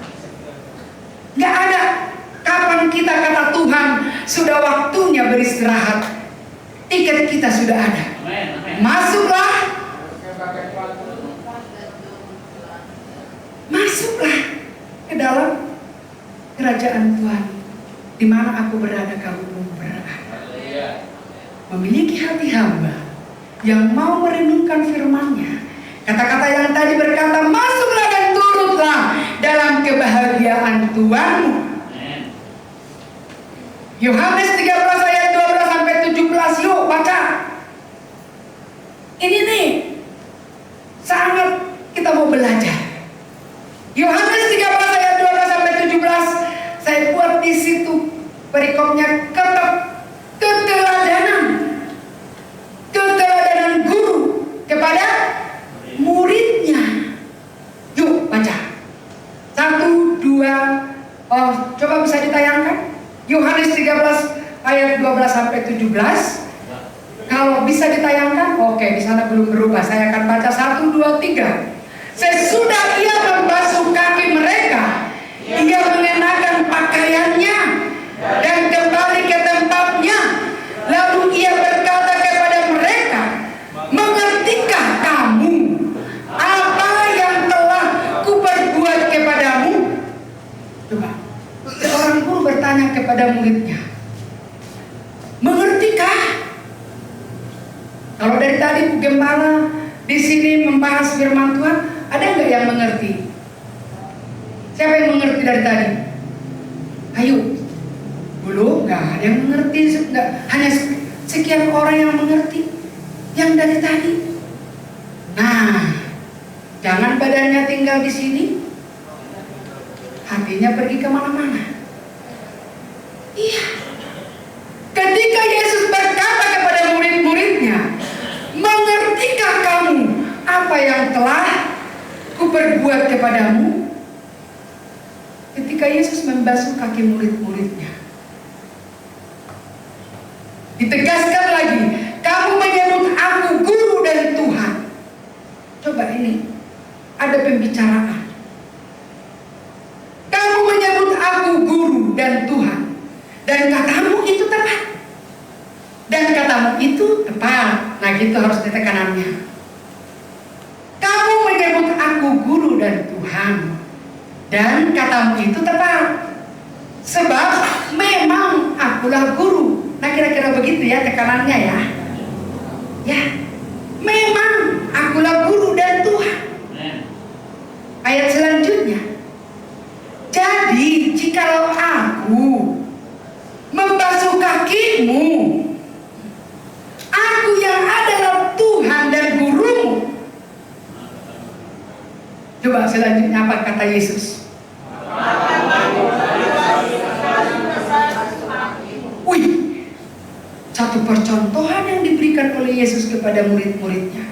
nggak ada kapan kita kata Tuhan sudah waktunya beristirahat. Tiket kita sudah ada. Masuklah ke dalam kerajaan Tuhan. Di mana aku berada, kamu pun berada. Memiliki hati hamba yang mau merenungkan firman-Nya. Kata-kata yang tadi berkata, masuklah dan turutlah dalam kebahagiaan Tuhanmu. Yohanes 13 ayat 12 sampai 17, yuk baca. Ini nih sangat kita mau belajar. Yohanes 13 ayat 12 sampai 17, saya buat di situ perikopnya keteladanan guru kepada muridnya. Yuk baca 1, 2, coba bisa ditayangkan Yohanes 13 ayat 12 sampai 17. Kalau bisa ditayangkan, oke, di sana belum berubah. Saya akan baca 1, 2, 3. Sesudah ia membasuh kaki mereka, ia mengenakan pakaiannya dan kembali ke tempatnya. Lalu ia berkata kepada mereka, mengertikah kamu apa yang telah kuperbuat kepadamu? Coba, seorang guru bertanya kepada muridnya, mengertikah? Kalau dari tadi Bu Gembala di sini membahas firman Tuhan, ada nggak yang mengerti? Siapa yang mengerti dari tadi? Ayo, belum, nggak ada yang mengerti, nggak, hanya sekian orang yang mengerti yang dari tadi. Nah, jangan badannya tinggal di sini, hatinya pergi kemana-mana. Iya, ketika Yesus berkata kepada murid-muridnya, mengertikah kamu apa yang telah kuperbuat kepadamu? Ketika Yesus membasuh kaki murid-muridnya, ditegaskan lagi, kamu menyebut aku guru dan Tuhan. Coba ini, ada pembicaraan. Kamu menyebut aku guru dan Tuhan, dan katamu itu tepat. Dan katamu itu tepat. Nah gitu harus ditekanannya. Kamu menyebut aku guru dan Tuhan, dan katamu itu tepat. Sebab memang akulah guru. Nah kira-kira begitu ya tekanannya ya. Ya, memang akulah guru dan Tuhan. Ayat selanjutnya. Jadi jikalau aku membasuh kakimu, aku yang adalah Tuhan dan gurumu. Coba selanjutnya apa kata Yesus? Wih, satu percontohan yang diberikan oleh Yesus kepada murid-muridnya.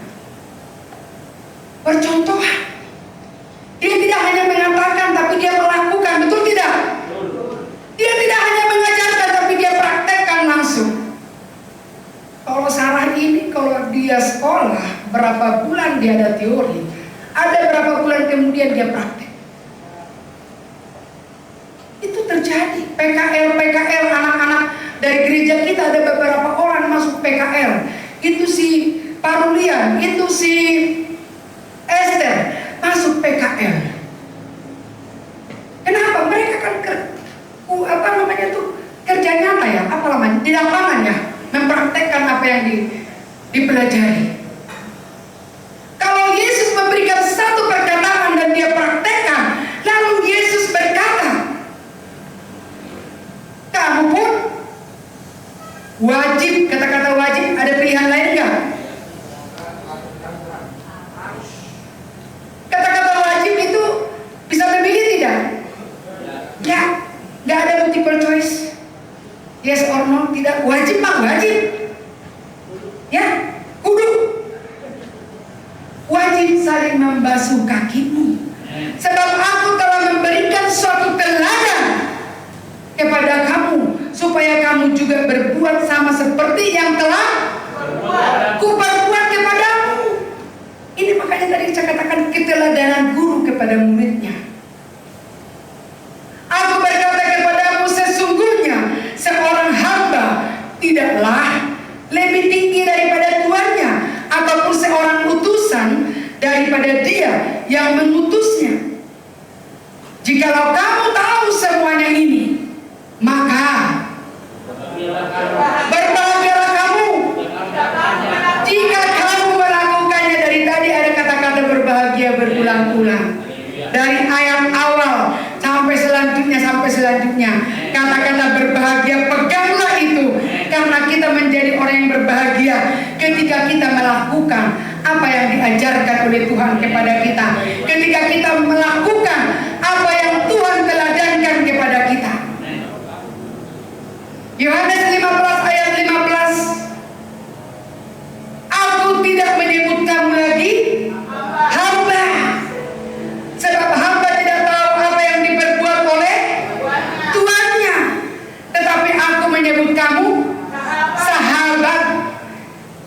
Percontohan. Dia tidak hanya mengatakan, tapi dia melakukan, betul tidak? Dia tidak hanya mengajarkan, tapi dia praktekkan langsung. Kalau Sarah ini, kalau dia sekolah, berapa bulan dia ada teori, ada berapa bulan kemudian dia praktek. Itu terjadi. PKL anak-anak dari gereja kita ada beberapa orang masuk PKL. Itu si Parulian, itu si Esther masuk PKL. Kenapa? Mereka kan kerja nyata ya, apa namanya? Di lapangan ya, mempraktekkan apa yang dipelajari. Kalau Yesus memberikan satu perkataan dan dia praktekkan, lalu Yesus berkata, kamu pun wajib, kata-kata wajib ada pilihan lain enggak? Kata-kata wajib itu bisa memilih tidak? Ya, nggak ada multiple choice. Yes or no, tidak. Wajib pak, wajib. Ya, kudu. Wajib saling membasuh kakimu. Sebab aku telah memberikan suatu teladan kepada kamu, supaya kamu juga berbuat sama seperti yang telah kuperbuat kepadamu. Ini makanya tadi saya katakan keteladanan guru kepada muridnya. Aku berkata kepadamu, sesungguhnya seorang hamba tidaklah lebih tinggi daripada tuannya, ataupun seorang utusan daripada dia yang mengutusnya. Jikalau kamu tahu semuanya ini, maka berbahagialah kamu jika kamu melakukannya. Dari tadi ada kata-kata berbahagia berulang-ulang. Dari ayat awal sampai selanjutnya kata-kata berbahagia, peganglah itu, karena kita menjadi orang yang berbahagia ketika kita melakukan apa yang diajarkan oleh Tuhan kepada kita, ketika kita melakukan apa yang Tuhan teladankan kepada kita. Yohanes 15 ayat 15. Aku tidak menyebut kamu lagi hamba, sebab hamba tidak tahu apa yang diperbuat oleh tuannya, tetapi aku menyebut kamu sahabat,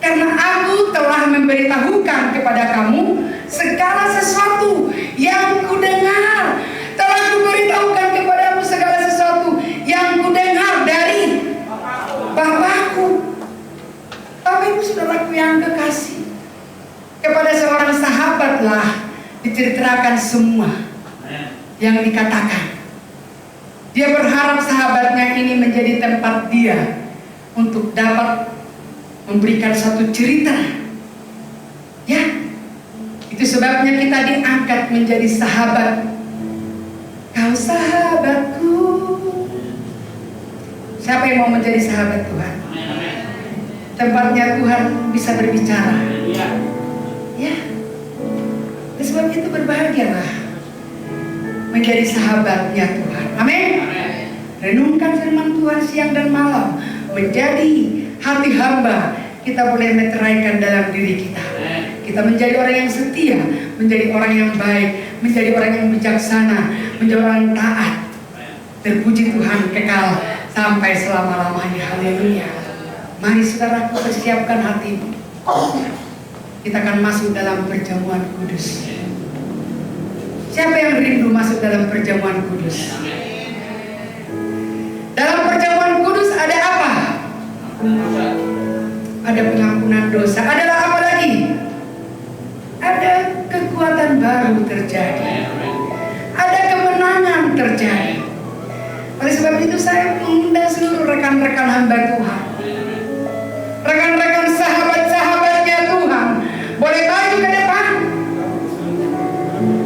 karena aku telah memberitahukan kepada kamu segala sesuatu yang kudengar. Telah kuberitahukan kepadamu segala sesuatu yang kudengar dari Bapakku. Bapak Ibu saudaraku yang kekasih, kepada seorang sahabatlah diceritakan semua yang dikatakan. Dia berharap sahabatnya ini menjadi tempat dia untuk dapat memberikan satu cerita. Ya, itu sebabnya kita diangkat menjadi sahabat. Kau sahabatku. Siapa yang mau menjadi sahabat Tuhan? Tempatnya Tuhan bisa berbicara. Ya. Oleh sebab itu berbahagialah menjadi sahabatnya Tuhan. Amin. Renungkan firman Tuhan siang dan malam, menjadi hati hamba. Kita boleh meteraikan dalam diri kita. Kita menjadi orang yang setia, menjadi orang yang baik, menjadi orang yang bijaksana, menjadi orang yang taat. Terpuji Tuhan kekal sampai selama-lamanya. Haleluya. Mari saudaraku, persiapkan hatimu. kita akan masuk dalam perjamuan kudus. Siapa yang rindu masuk dalam perjamuan kudus? Dalam perjamuan kudus ada apa? Ada pengampunan dosa. Adalah apa lagi? Ada kekuatan baru terjadi. Ada kemenangan terjadi. Oleh sebab itu saya mengundang seluruh rekan-rekan hamba Tuhan, rekan-rekan sahabat-sahabatnya Tuhan, boleh maju ke depan.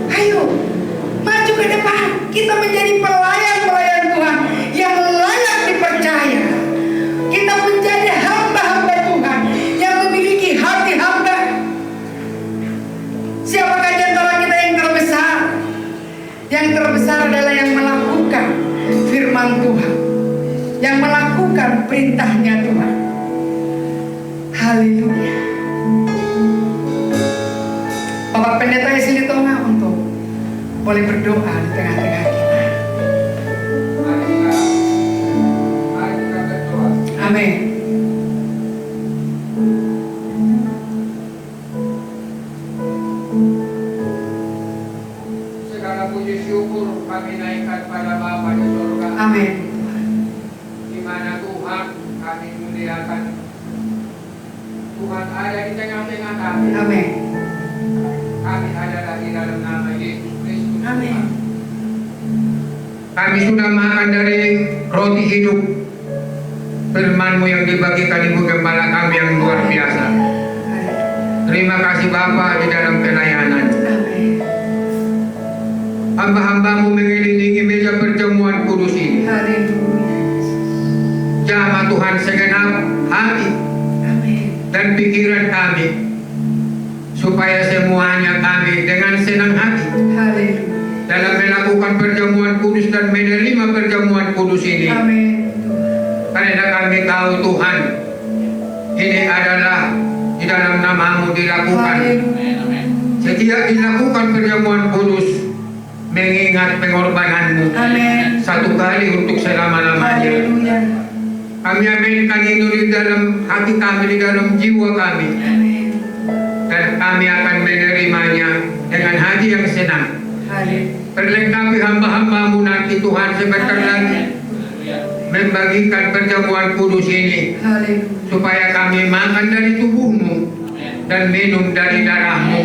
Ayo, maju ke depan. Kita menjadi pelayan-pelayan Tuhan yang layak dipercaya. Kita menjadi hamba-hamba Tuhan yang memiliki hati hamba. Siapakah di antara kita yang terbesar? Yang terbesar adalah yang melakukan firman Tuhan, yang melakukan perintahnya Tuhan. Haleluya. Bapak Pendeta Esili Tonga untuk boleh berdoa di tengah-tengah kita. Amin. Segala puji syukur kami naikkan pada Bapa di surga. Amin. Di mana Tuhan kami muliakan. Tuhan ada di tengah-tengah kami. Amin. Kami adalah di dalam nama Yesus Kristus. Amin. Kami sudah makan dari roti hidup, firman-Mu yang dibagikan Ibu Gembala kami yang luar biasa. Terima kasih Bapa di dalam pelayanan. Amin. Hamba-hamba-Mu mengelilingi meja pertemuan kudus ini. Haleluya. Jamah Tuhan segenap hati Amin. dan pikiran kami, supaya semuanya kami dengan senang hati Haleluya. dalam melakukan perjamuan kudus dan menerima perjamuan kudus ini. Amin. Karena kami tahu Tuhan, ini adalah di dalam nama-Mu dilakukan. Haleluya. Setiap dilakukan perjamuan kudus, mengingat pengorbanan-Mu Amin. satu kali untuk selama-lamanya. Haleluya. Kami aminkan itu di dalam hati kami, di dalam jiwa kami, Amin. dan kami akan menerimanya dengan hati yang senang. Haleluya. Perlengkapi hamba-hamba-Mu nanti Tuhan sebentar lagi membagikan perjamuan kudus ini, Haleluya. supaya kami makan dari tubuh-Mu dan minum dari darah-Mu,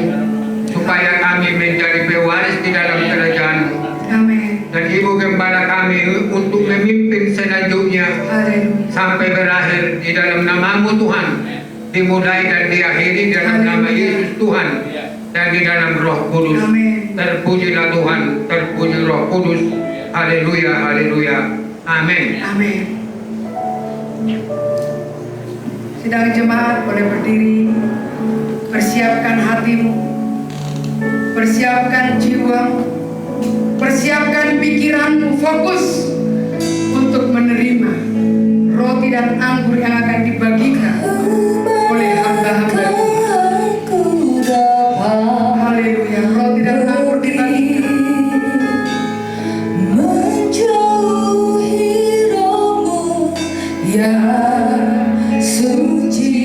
supaya kami menjadi pewaris di dalam kerajaan-Mu. Amin. Dan Ibu Gembala kami untuk memimpin selanjutnya Haleluya. sampai berakhir di dalam nama-Mu Tuhan, dimulai dan diakhiri dalam nama Yesus Tuhan dan di dalam Roh Kudus. Amin. Terpujilah Tuhan, terpuji Roh Kudus. Haleluya, haleluya. Amin. Amin. Sidang jemaat boleh berdiri. Persiapkan hatimu, persiapkan jiwamu, persiapkan pikiranmu, fokus untuk menerima roti dan anggur yang akan dibagikan oleh hamba-hamba Tuhan. Haleluya. Roti dan anggur dibagikan. Menjauhi rohmu yang suci,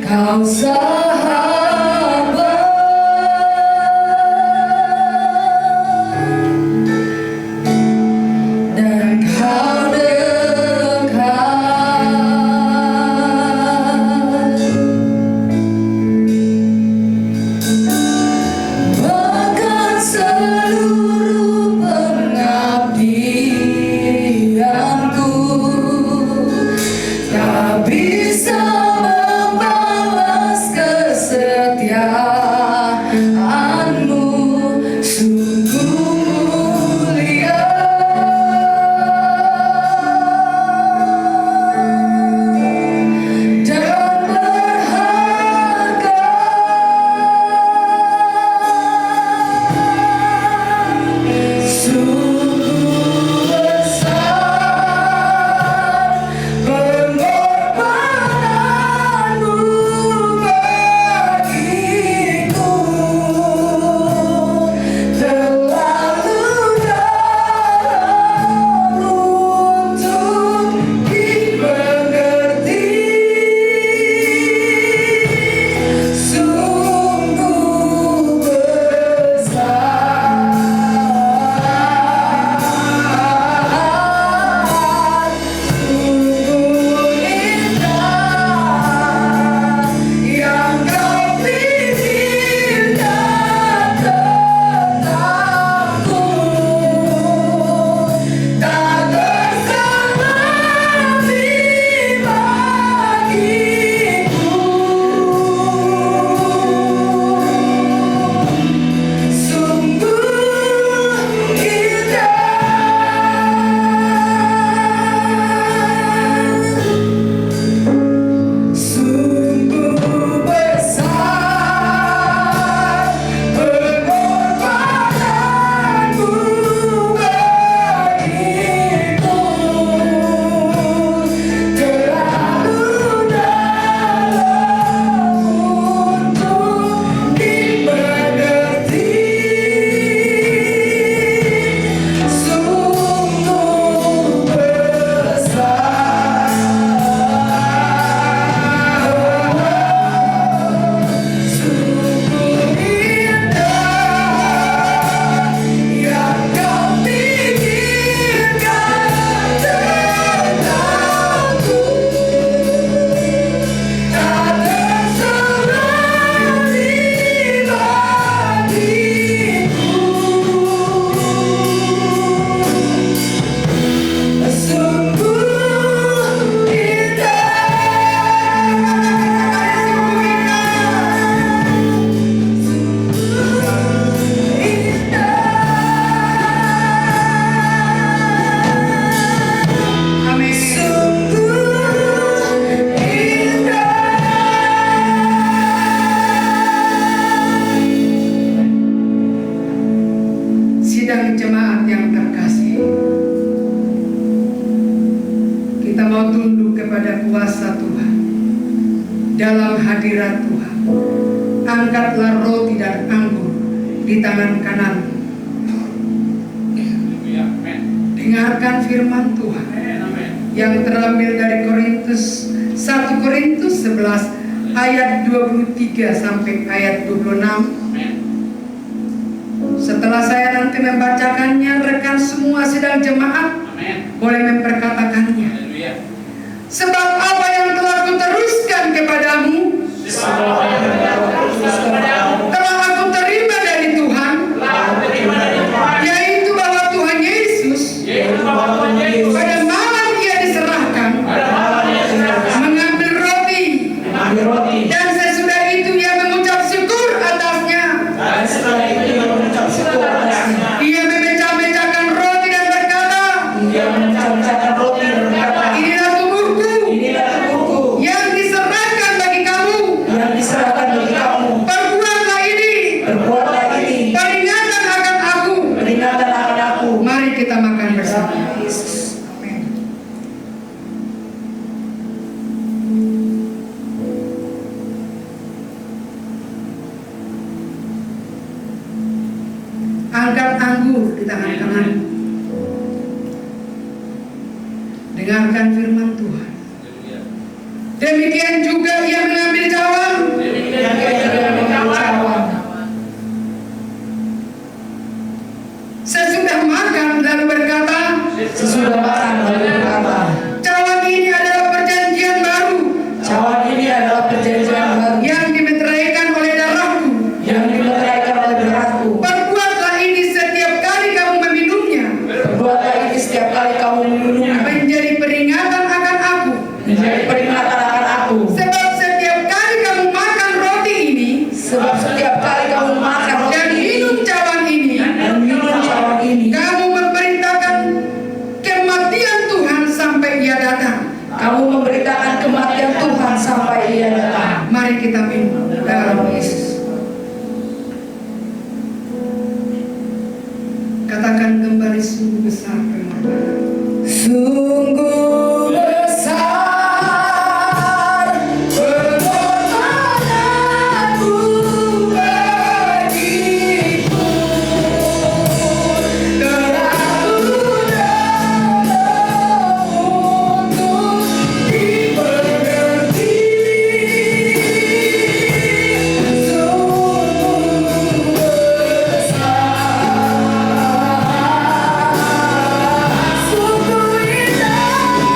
kau sahabat, dan kau dekat sidang jemaat yang terkasih, kita mau tunduk kepada kuasa Tuhan. Dalam hadirat Tuhan, angkatlah roti dan anggur di tangan kanan. Dengarkan firman Tuhan yang terambil dari 1 Korintus 11 ayat 23 sampai ayat 26. Setelah saya nanti membacakannya, rekan semua sidang jemaat boleh memperkatakannya. Sebab apa yang telah kuteruskan kepadamu, telah aku terima dari Tuhan, yaitu bahwa Tuhan Yesus pada malam ia diserahkan mengambil roti, dan sesudah itu ia mengucap syukur atasnya. Ia memecah-mecahkan roti dan berkata, inilah tubuhku yang diserahkan bagi kamu. Perbuatlah ini peringatan akan aku. Mari kita makan bersama. Amin. Angkat anggur di tangan kanan. Dengarkan firman Tuhan. Demikian juga ia mengambil cawan. Sesudah makan lalu berkata, cawan ini adalah perjanjian baru yang dimeteraikan oleh darahku. Perbuatlah ini setiap kali kamu meminumnya menjadi peringatan akan aku. Sebab setiap kali kamu makan roti ini dan minum cawan ini, kamu memberitakan kematian Tuhan sampai ia datang. Mari kita minum dalam Yesus. Katakan kembali, sungguh besar pengorbanan. Sungguh besar pengorbananmu bagiku, terlalu dalam untuk dimengerti. Sungguh besar, sungguh indah.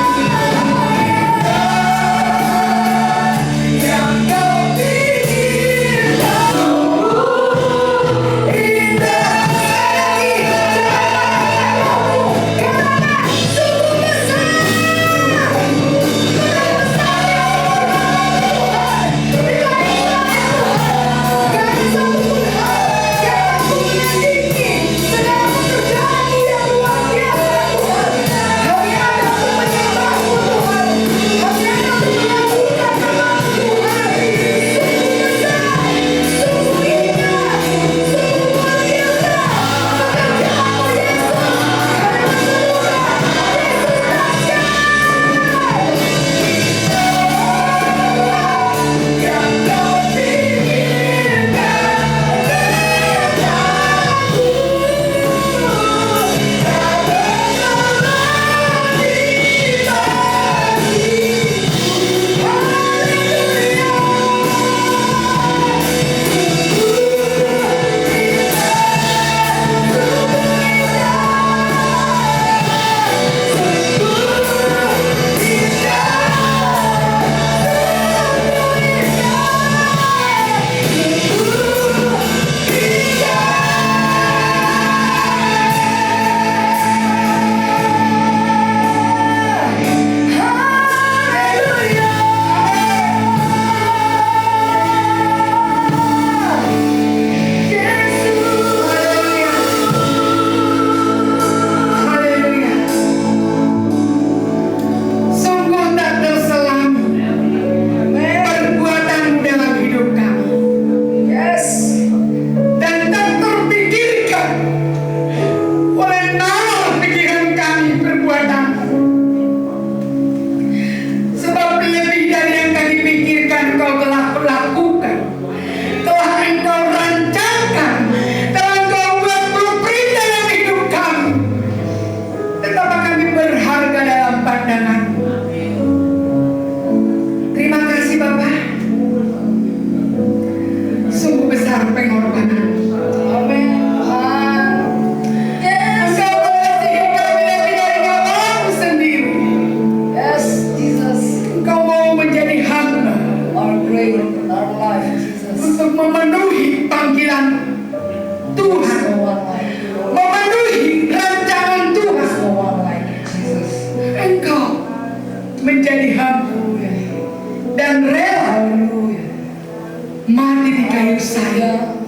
saya.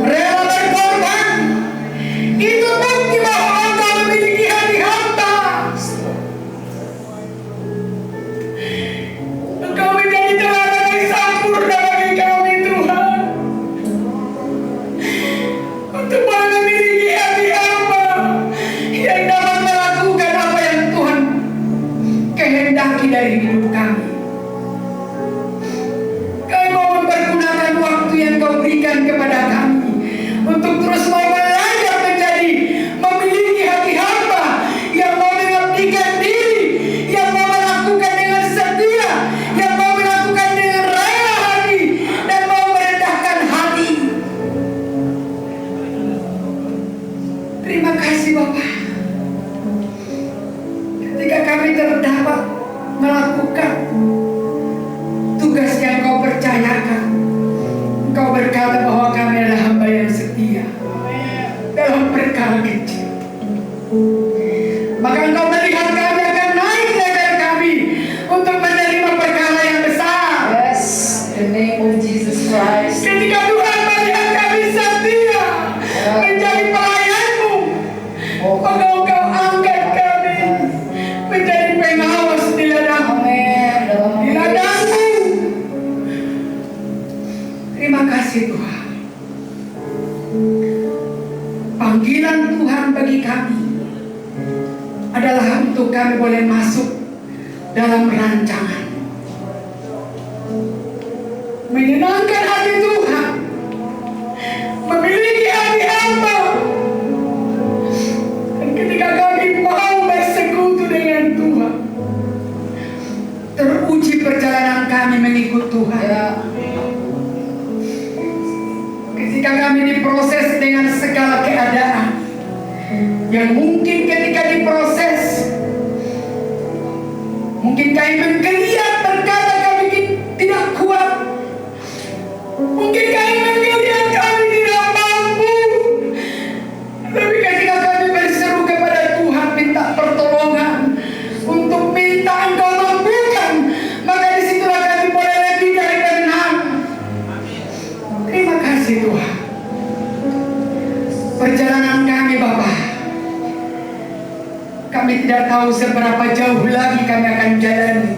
Rela berkorban, itu bukti bahwa Engkau memiliki hati hamba. Engkau menjadi teladan yang sempurna bagi kami Tuhan, untuk memiliki hati hamba yang dapat melakukan apa yang Tuhan kehendaki dari hidup kami. Kami mau mempergunakan waktu yang Kau berikan kepada kami untuk terus mau belajar menjadi memiliki hati hamba yang mau mengabdikan diri, yang mau melakukan dengan setia, yang mau melakukan dengan rela hati, dan mau merendahkan hati. Terima kasih Bapa. Ketika kami terdapat melakukan tugas yang Kau percayakan, Engkau berkata bahwa kami adalah hamba yang setia dalam perkara kecil. Maka Engkau melihat kami akan naik level kami untuk menerima perkara yang besar. Yes, in the name of Jesus Christ. Ketika Tuhan melihat kami setia menjadi pelayan-Mu, maka Engkau angkat kami menjadi pengawas di ladang-Mu. Amin. Dalam Di nama ladang-Mu. Terima kasih Tuhan. Panggilan Tuhan bagi kami adalah untuk kami boleh masuk dalam rancangan, menyenangkan hati Tuhan, memiliki hati hamba. Dan ketika kami mau bersekutu dengan Tuhan, teruji perjalanan kami mengikut Tuhan. Ya. Ketika kami diproses dengan segala keadaan, yang mungkin ketika diproses, mungkin kami menggeliat berkata kami tidak kuat, mungkin kami menggeliat kami tidak mampu, tapi ketika kami berseru kepada Tuhan minta pertolongan untuk minta Engkau mampukan, maka disitulah kami boleh lebih dari menang. Terima kasih Tuhan. Perjalanan kami Bapa, kami tidak tahu seberapa jauh lagi kami akan jalani,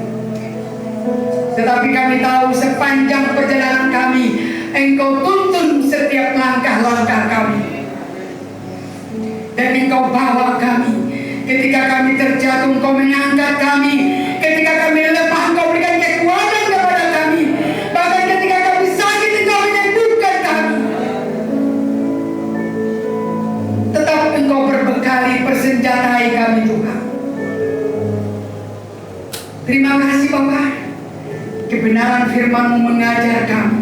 tetapi kami tahu sepanjang perjalanan kami Engkau tuntun setiap langkah-langkah kami, dan Engkau bawa kami. Ketika kami terjatuh Engkau mengangkat kami, ketika kami lemah Engkau berikan kekuatan kepada kami, bahkan ketika kami sakit Engkau menyembuhkan kami. Tetap Engkau berbekali persenjatai kami Tuhan. Terima kasih Bapa. Kebenaran firman-Mu mengajar kami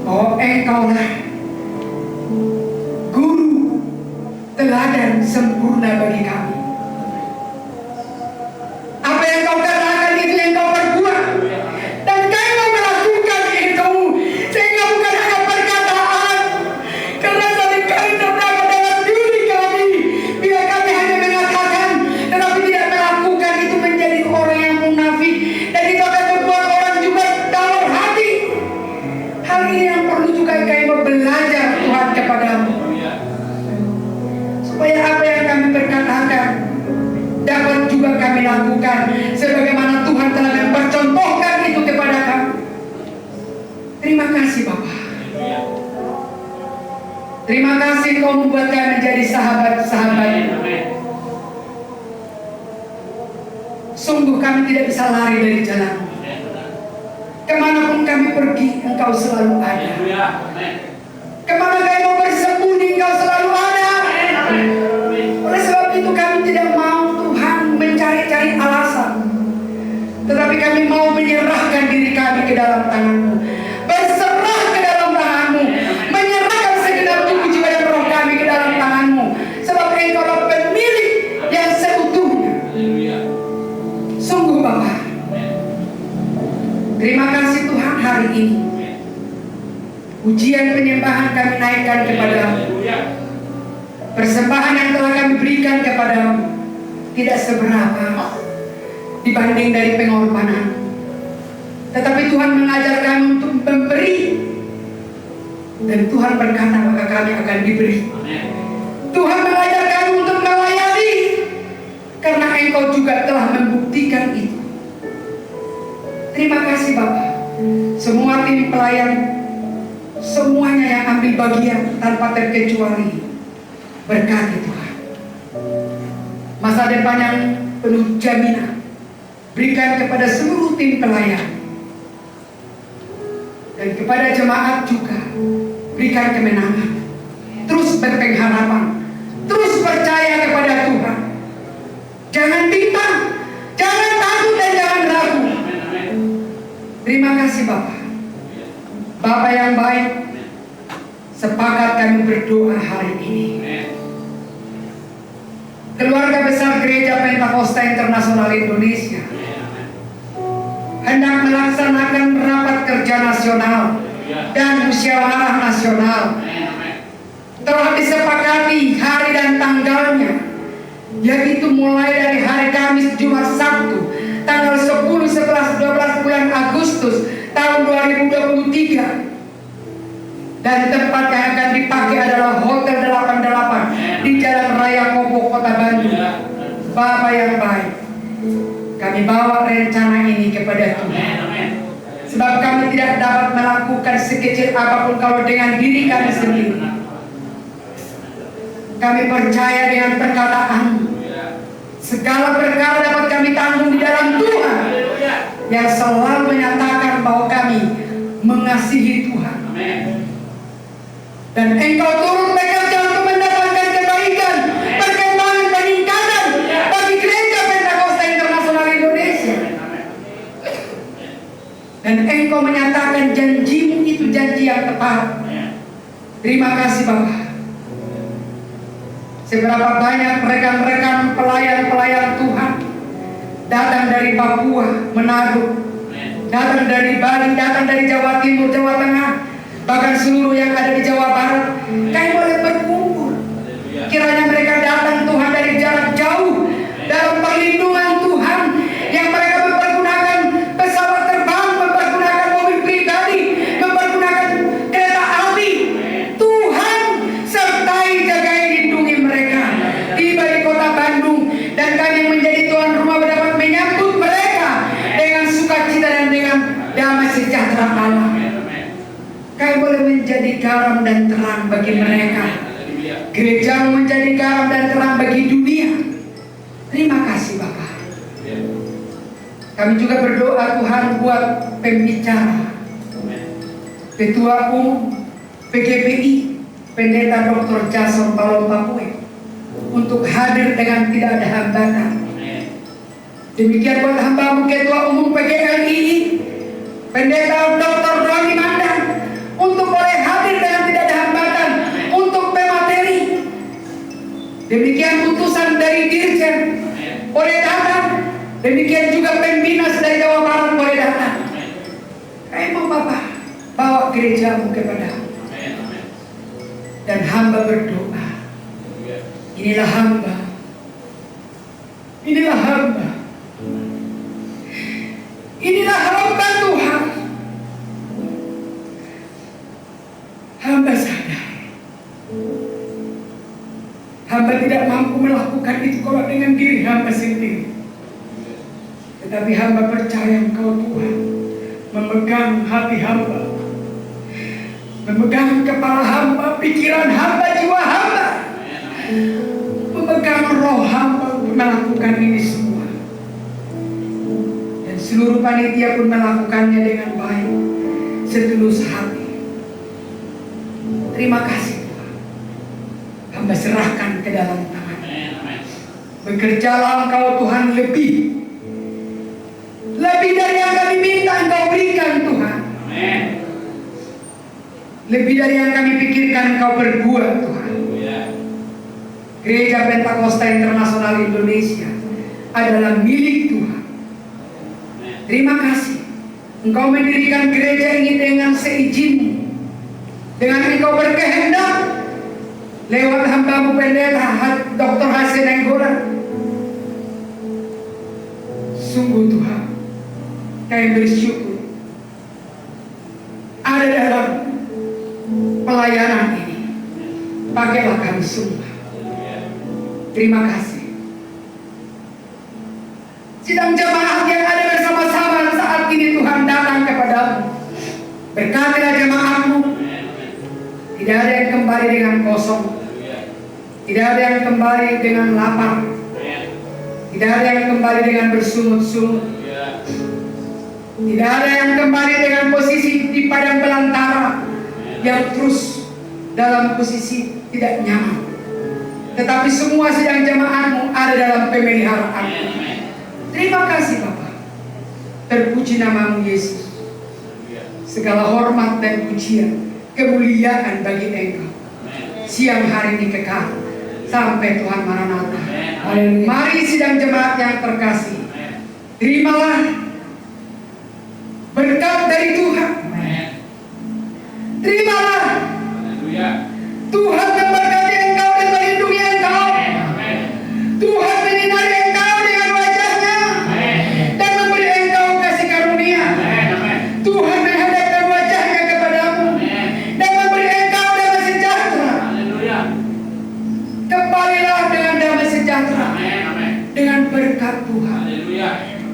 bahwa Engkaulah guru teladan sempurna bagi kami. Apa yang Kau katakan itu yang Kau perbuat, dan kami mau melakukan itu, sehingga bukan hanya perkataan, karena seringkali terdapat dalam diri kami bila kami hanya mengatakan tetapi tidak melakukan, itu menjadi orang yang munafik, dan itu akan membuat orang juga dalam hati. Hal ini yang perlu juga kami belajar Tuhan kepada-Mu, supaya apa yang kami berkatakan dapat juga kami lakukan sebagaimana Tuhan telah mempercontohkan itu kepada kami. Terima kasih Bapa. Terima kasih Kau membuat kami menjadi sahabat-sahabat. Sungguh kami tidak bisa lari dari jalan. Kemanapun kami pergi Engkau selalu ada. Kemana kami mau bersembunyi Engkau selalu ada. Oleh sebab itu kami tidak mau Tuhan mencari-cari alasan, tetapi kami mau menyerahkan diri kami ke dalam tangan-Mu, berserah ke dalam tangan-Mu, menyerahkan segenap tubuh jiwa dan roh kami ke dalam tangan-Mu, sebab Engkau adalah pemilik yang seutuhnya. Sungguh Bapa, terima kasih Tuhan hari ini. Pujian penyembahan kami naikkan kepada-Mu. Persembahan yang telah kami berikan kepada-Mu tidak seberapa dibanding dari pengorbanan. Tetapi Tuhan mengajar kami untuk memberi Dan Tuhan berkata maka kami akan diberi. Tuhan mengajar kami untuk melayani karena Engkau juga telah membuktikan itu. Terima kasih Bapa. Semua tim pelayan, semuanya yang ambil bagian tanpa terkecuali, berkati Tuhan. Masa depan yang penuh jaminan berikan kepada seluruh tim pelayan. Dan kepada jemaat juga berikan kemenangan. Terus berpengharapan, terus percaya kepada Tuhan. Jangan bimbang, jangan takut dan jangan ragu. Terima kasih Bapak. Bapak yang baik, sepakat kami berdoa hari ini. Keluarga besar Gereja Pentakosta Internasional Indonesia hendak melaksanakan rapat kerja nasional dan musyawarah nasional. Telah disepakati hari dan tanggalnya, yaitu mulai dari hari Kamis, Jumat, Sabtu, tanggal 10, 11, 12 bulan Agustus tahun 2023. Dan tempat yang akan dipakai adalah Hotel 88 di Jalan Raya Kopo, Kota Bandung. Bapak yang baik, kami bawa rencana ini kepada Tuhan. Sebab kami tidak dapat melakukan sekecil apapun kalau dengan diri kami sendiri. Kami percaya dengan perkataan, segala perkara dapat kami tanggung di dalam Tuhan yang selalu menyatakan bahwa kami mengasihi Tuhan. Dan Engkau turun bekerja untuk mendatangkan kebaikan, perkembangan, peningkatan bagi Gereja Pentakosta Internasional Indonesia. Dan Engkau menyatakan janjimu itu janji yang tepat. Terima kasih Bapak. Seberapa banyak rekan-rekan pelayan-pelayan Tuhan datang dari Papua, Manado, datang dari Bali, datang dari Jawa Timur, Jawa Tengah, bahkan seluruh yang ada di Jawa Barat. Kami boleh berkumpul. Kiranya mereka datang Tuhan dari jarak jauh dalam perlindungan Tuhan, yang mereka mempergunakan pesawat terbang, mempergunakan mobil pribadi, mempergunakan kereta api. Tuhan sertai, jagai, lindungi mereka. Tiba di Kota Bandung, dan kami menjadi tuan rumah dapat menyambut mereka dengan sukacita dan dengan damai sejahtera Allah. Kami boleh menjadi garam dan terang bagi mereka. Gereja menjadi garam dan terang bagi dunia. Terima kasih Bapak. Kami juga berdoa Tuhan buat pembicara, Ketua Umum PGPI, Pendeta Dr. Jason Palom Papue, untuk hadir dengan tidak ada hambatan. Demikian buat hamba Ketua Umum PGLII, Pendeta Dr. Roni Mandang, untuk boleh hadir dengan tidak ada hambatan untuk pemateri. Demikian putusan dari Dirjen boleh datang. Demikian juga pembina dari Jawa Barat boleh datang. Mau Bapak bawa gerejamu kepadamu. Dan hamba berdoa, inilah hamba, inilah hamba, inilah hamba Tuhan. Hamba sadar, hamba tidak mampu melakukan itu kalau dengan diri hamba sendiri. Tetapi hamba percaya Engkau Tuhan memegang hati hamba, memegang kepala hamba, pikiran hamba, jiwa hamba, memegang roh hamba untuk melakukan ini semua. Dan seluruh panitia pun melakukannya dengan baik, setulus hati. Terima kasih Tuhan. Hamba serahkan ke dalam tangan. Bekerjalah Engkau Tuhan lebih dari yang kami minta Engkau berikan Tuhan. Lebih dari yang kami pikirkan Engkau berbuat Tuhan. Gereja Pentakosta Internasional Indonesia adalah milik Tuhan. Terima kasih. Engkau mendirikan gereja ini dengan seizin-Mu, dengan Engkau berkehendak lewat hamba-Mu Pendeta Dr. Hasan Nenggora. Sungguh Tuhan, kami bersyukur ada dalam pakailah kami semua. Terima kasih. Sidang jemaat yang ada bersama-sama saat ini Tuhan datang kepadamu. Berkatilah jemaatmu. Tidak ada yang kembali dengan kosong. Tidak ada yang kembali dengan lapar. Tidak ada yang kembali dengan bersungut-sungut. Tidak ada yang kembali dengan posisi di padang belantara yang terus dalam posisi tidak nyaman. Tetapi semua sidang jemaatmu ada dalam pemeliharaan. Terima kasih Bapa. Terpuji namamu Yesus. Segala hormat dan pujian, kemuliaan bagi Engkau. Siang hari ini kekal sampai Tuhan Maranatha. Mari sidang jemaat yang terkasih, terimalah berkat dari Tuhan. Terimalah Tuhan memberkati engkau dan melindungi engkau. Tuhan menyinari engkau dengan wajahnya dan memberi engkau kasih karunia. Tuhan menghadapkan wajahnya kepadamu dan memberi engkau damai sejahtera. Kembalilah dengan damai sejahtera, dengan berkat Tuhan.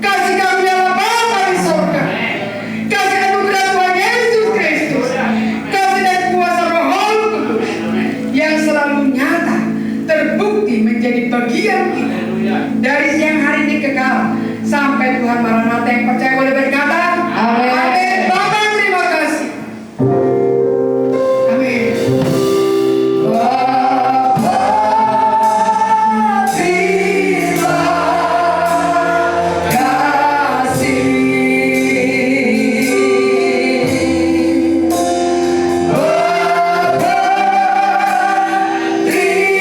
Kasih karunia Bapa di surga, kasih anugerah Tuhan Yesus Kristus, kasih dan kuasa Roh Kudus yang selalu nyata terbukti menjadi bagian kita dari siang hari ini kekal sampai Tuhan Maranatha. Yang percaya boleh berkata amin. Amin. Bapa terima kasih. Amin. Bapa terima kasih. Bapa terima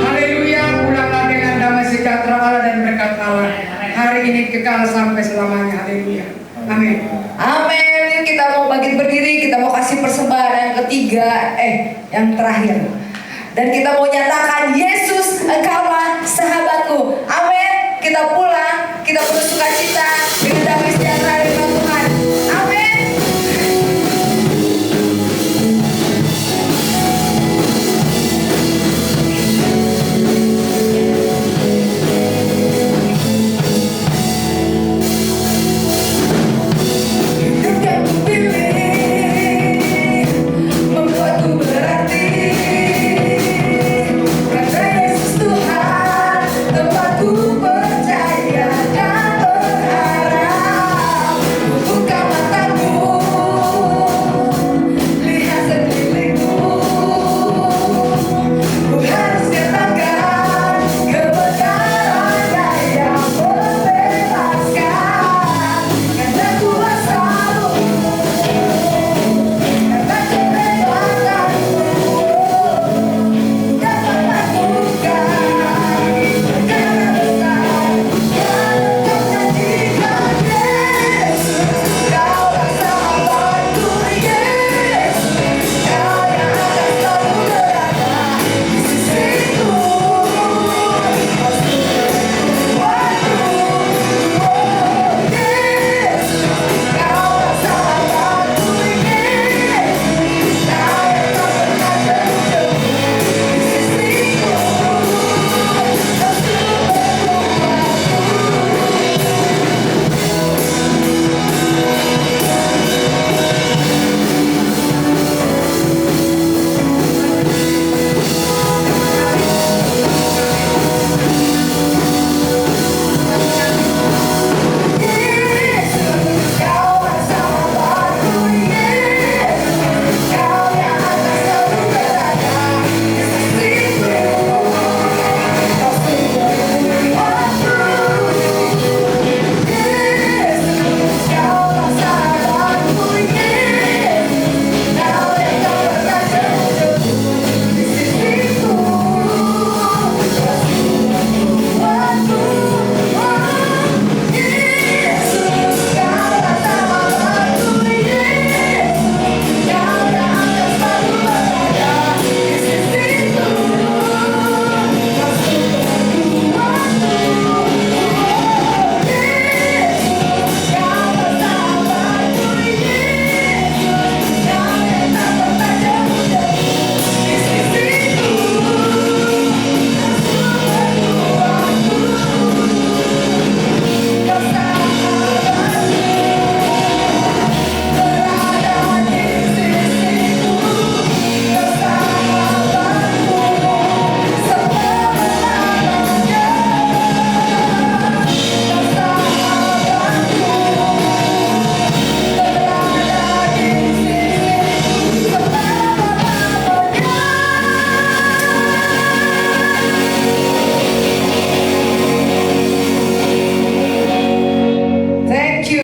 Haleluya, pulanglah dengan damai sejahtera Allah dan berkat Allah hari ini kekal sampai selamanya. Haleluya. Amin. Amin. Kita mau bangkit berdiri, kita mau kasih persembahan yang ketiga, yang terakhir. Dan kita mau nyatakan Yesus engkaulah sahabatku. Amin. Kita pulang, kita bersukacita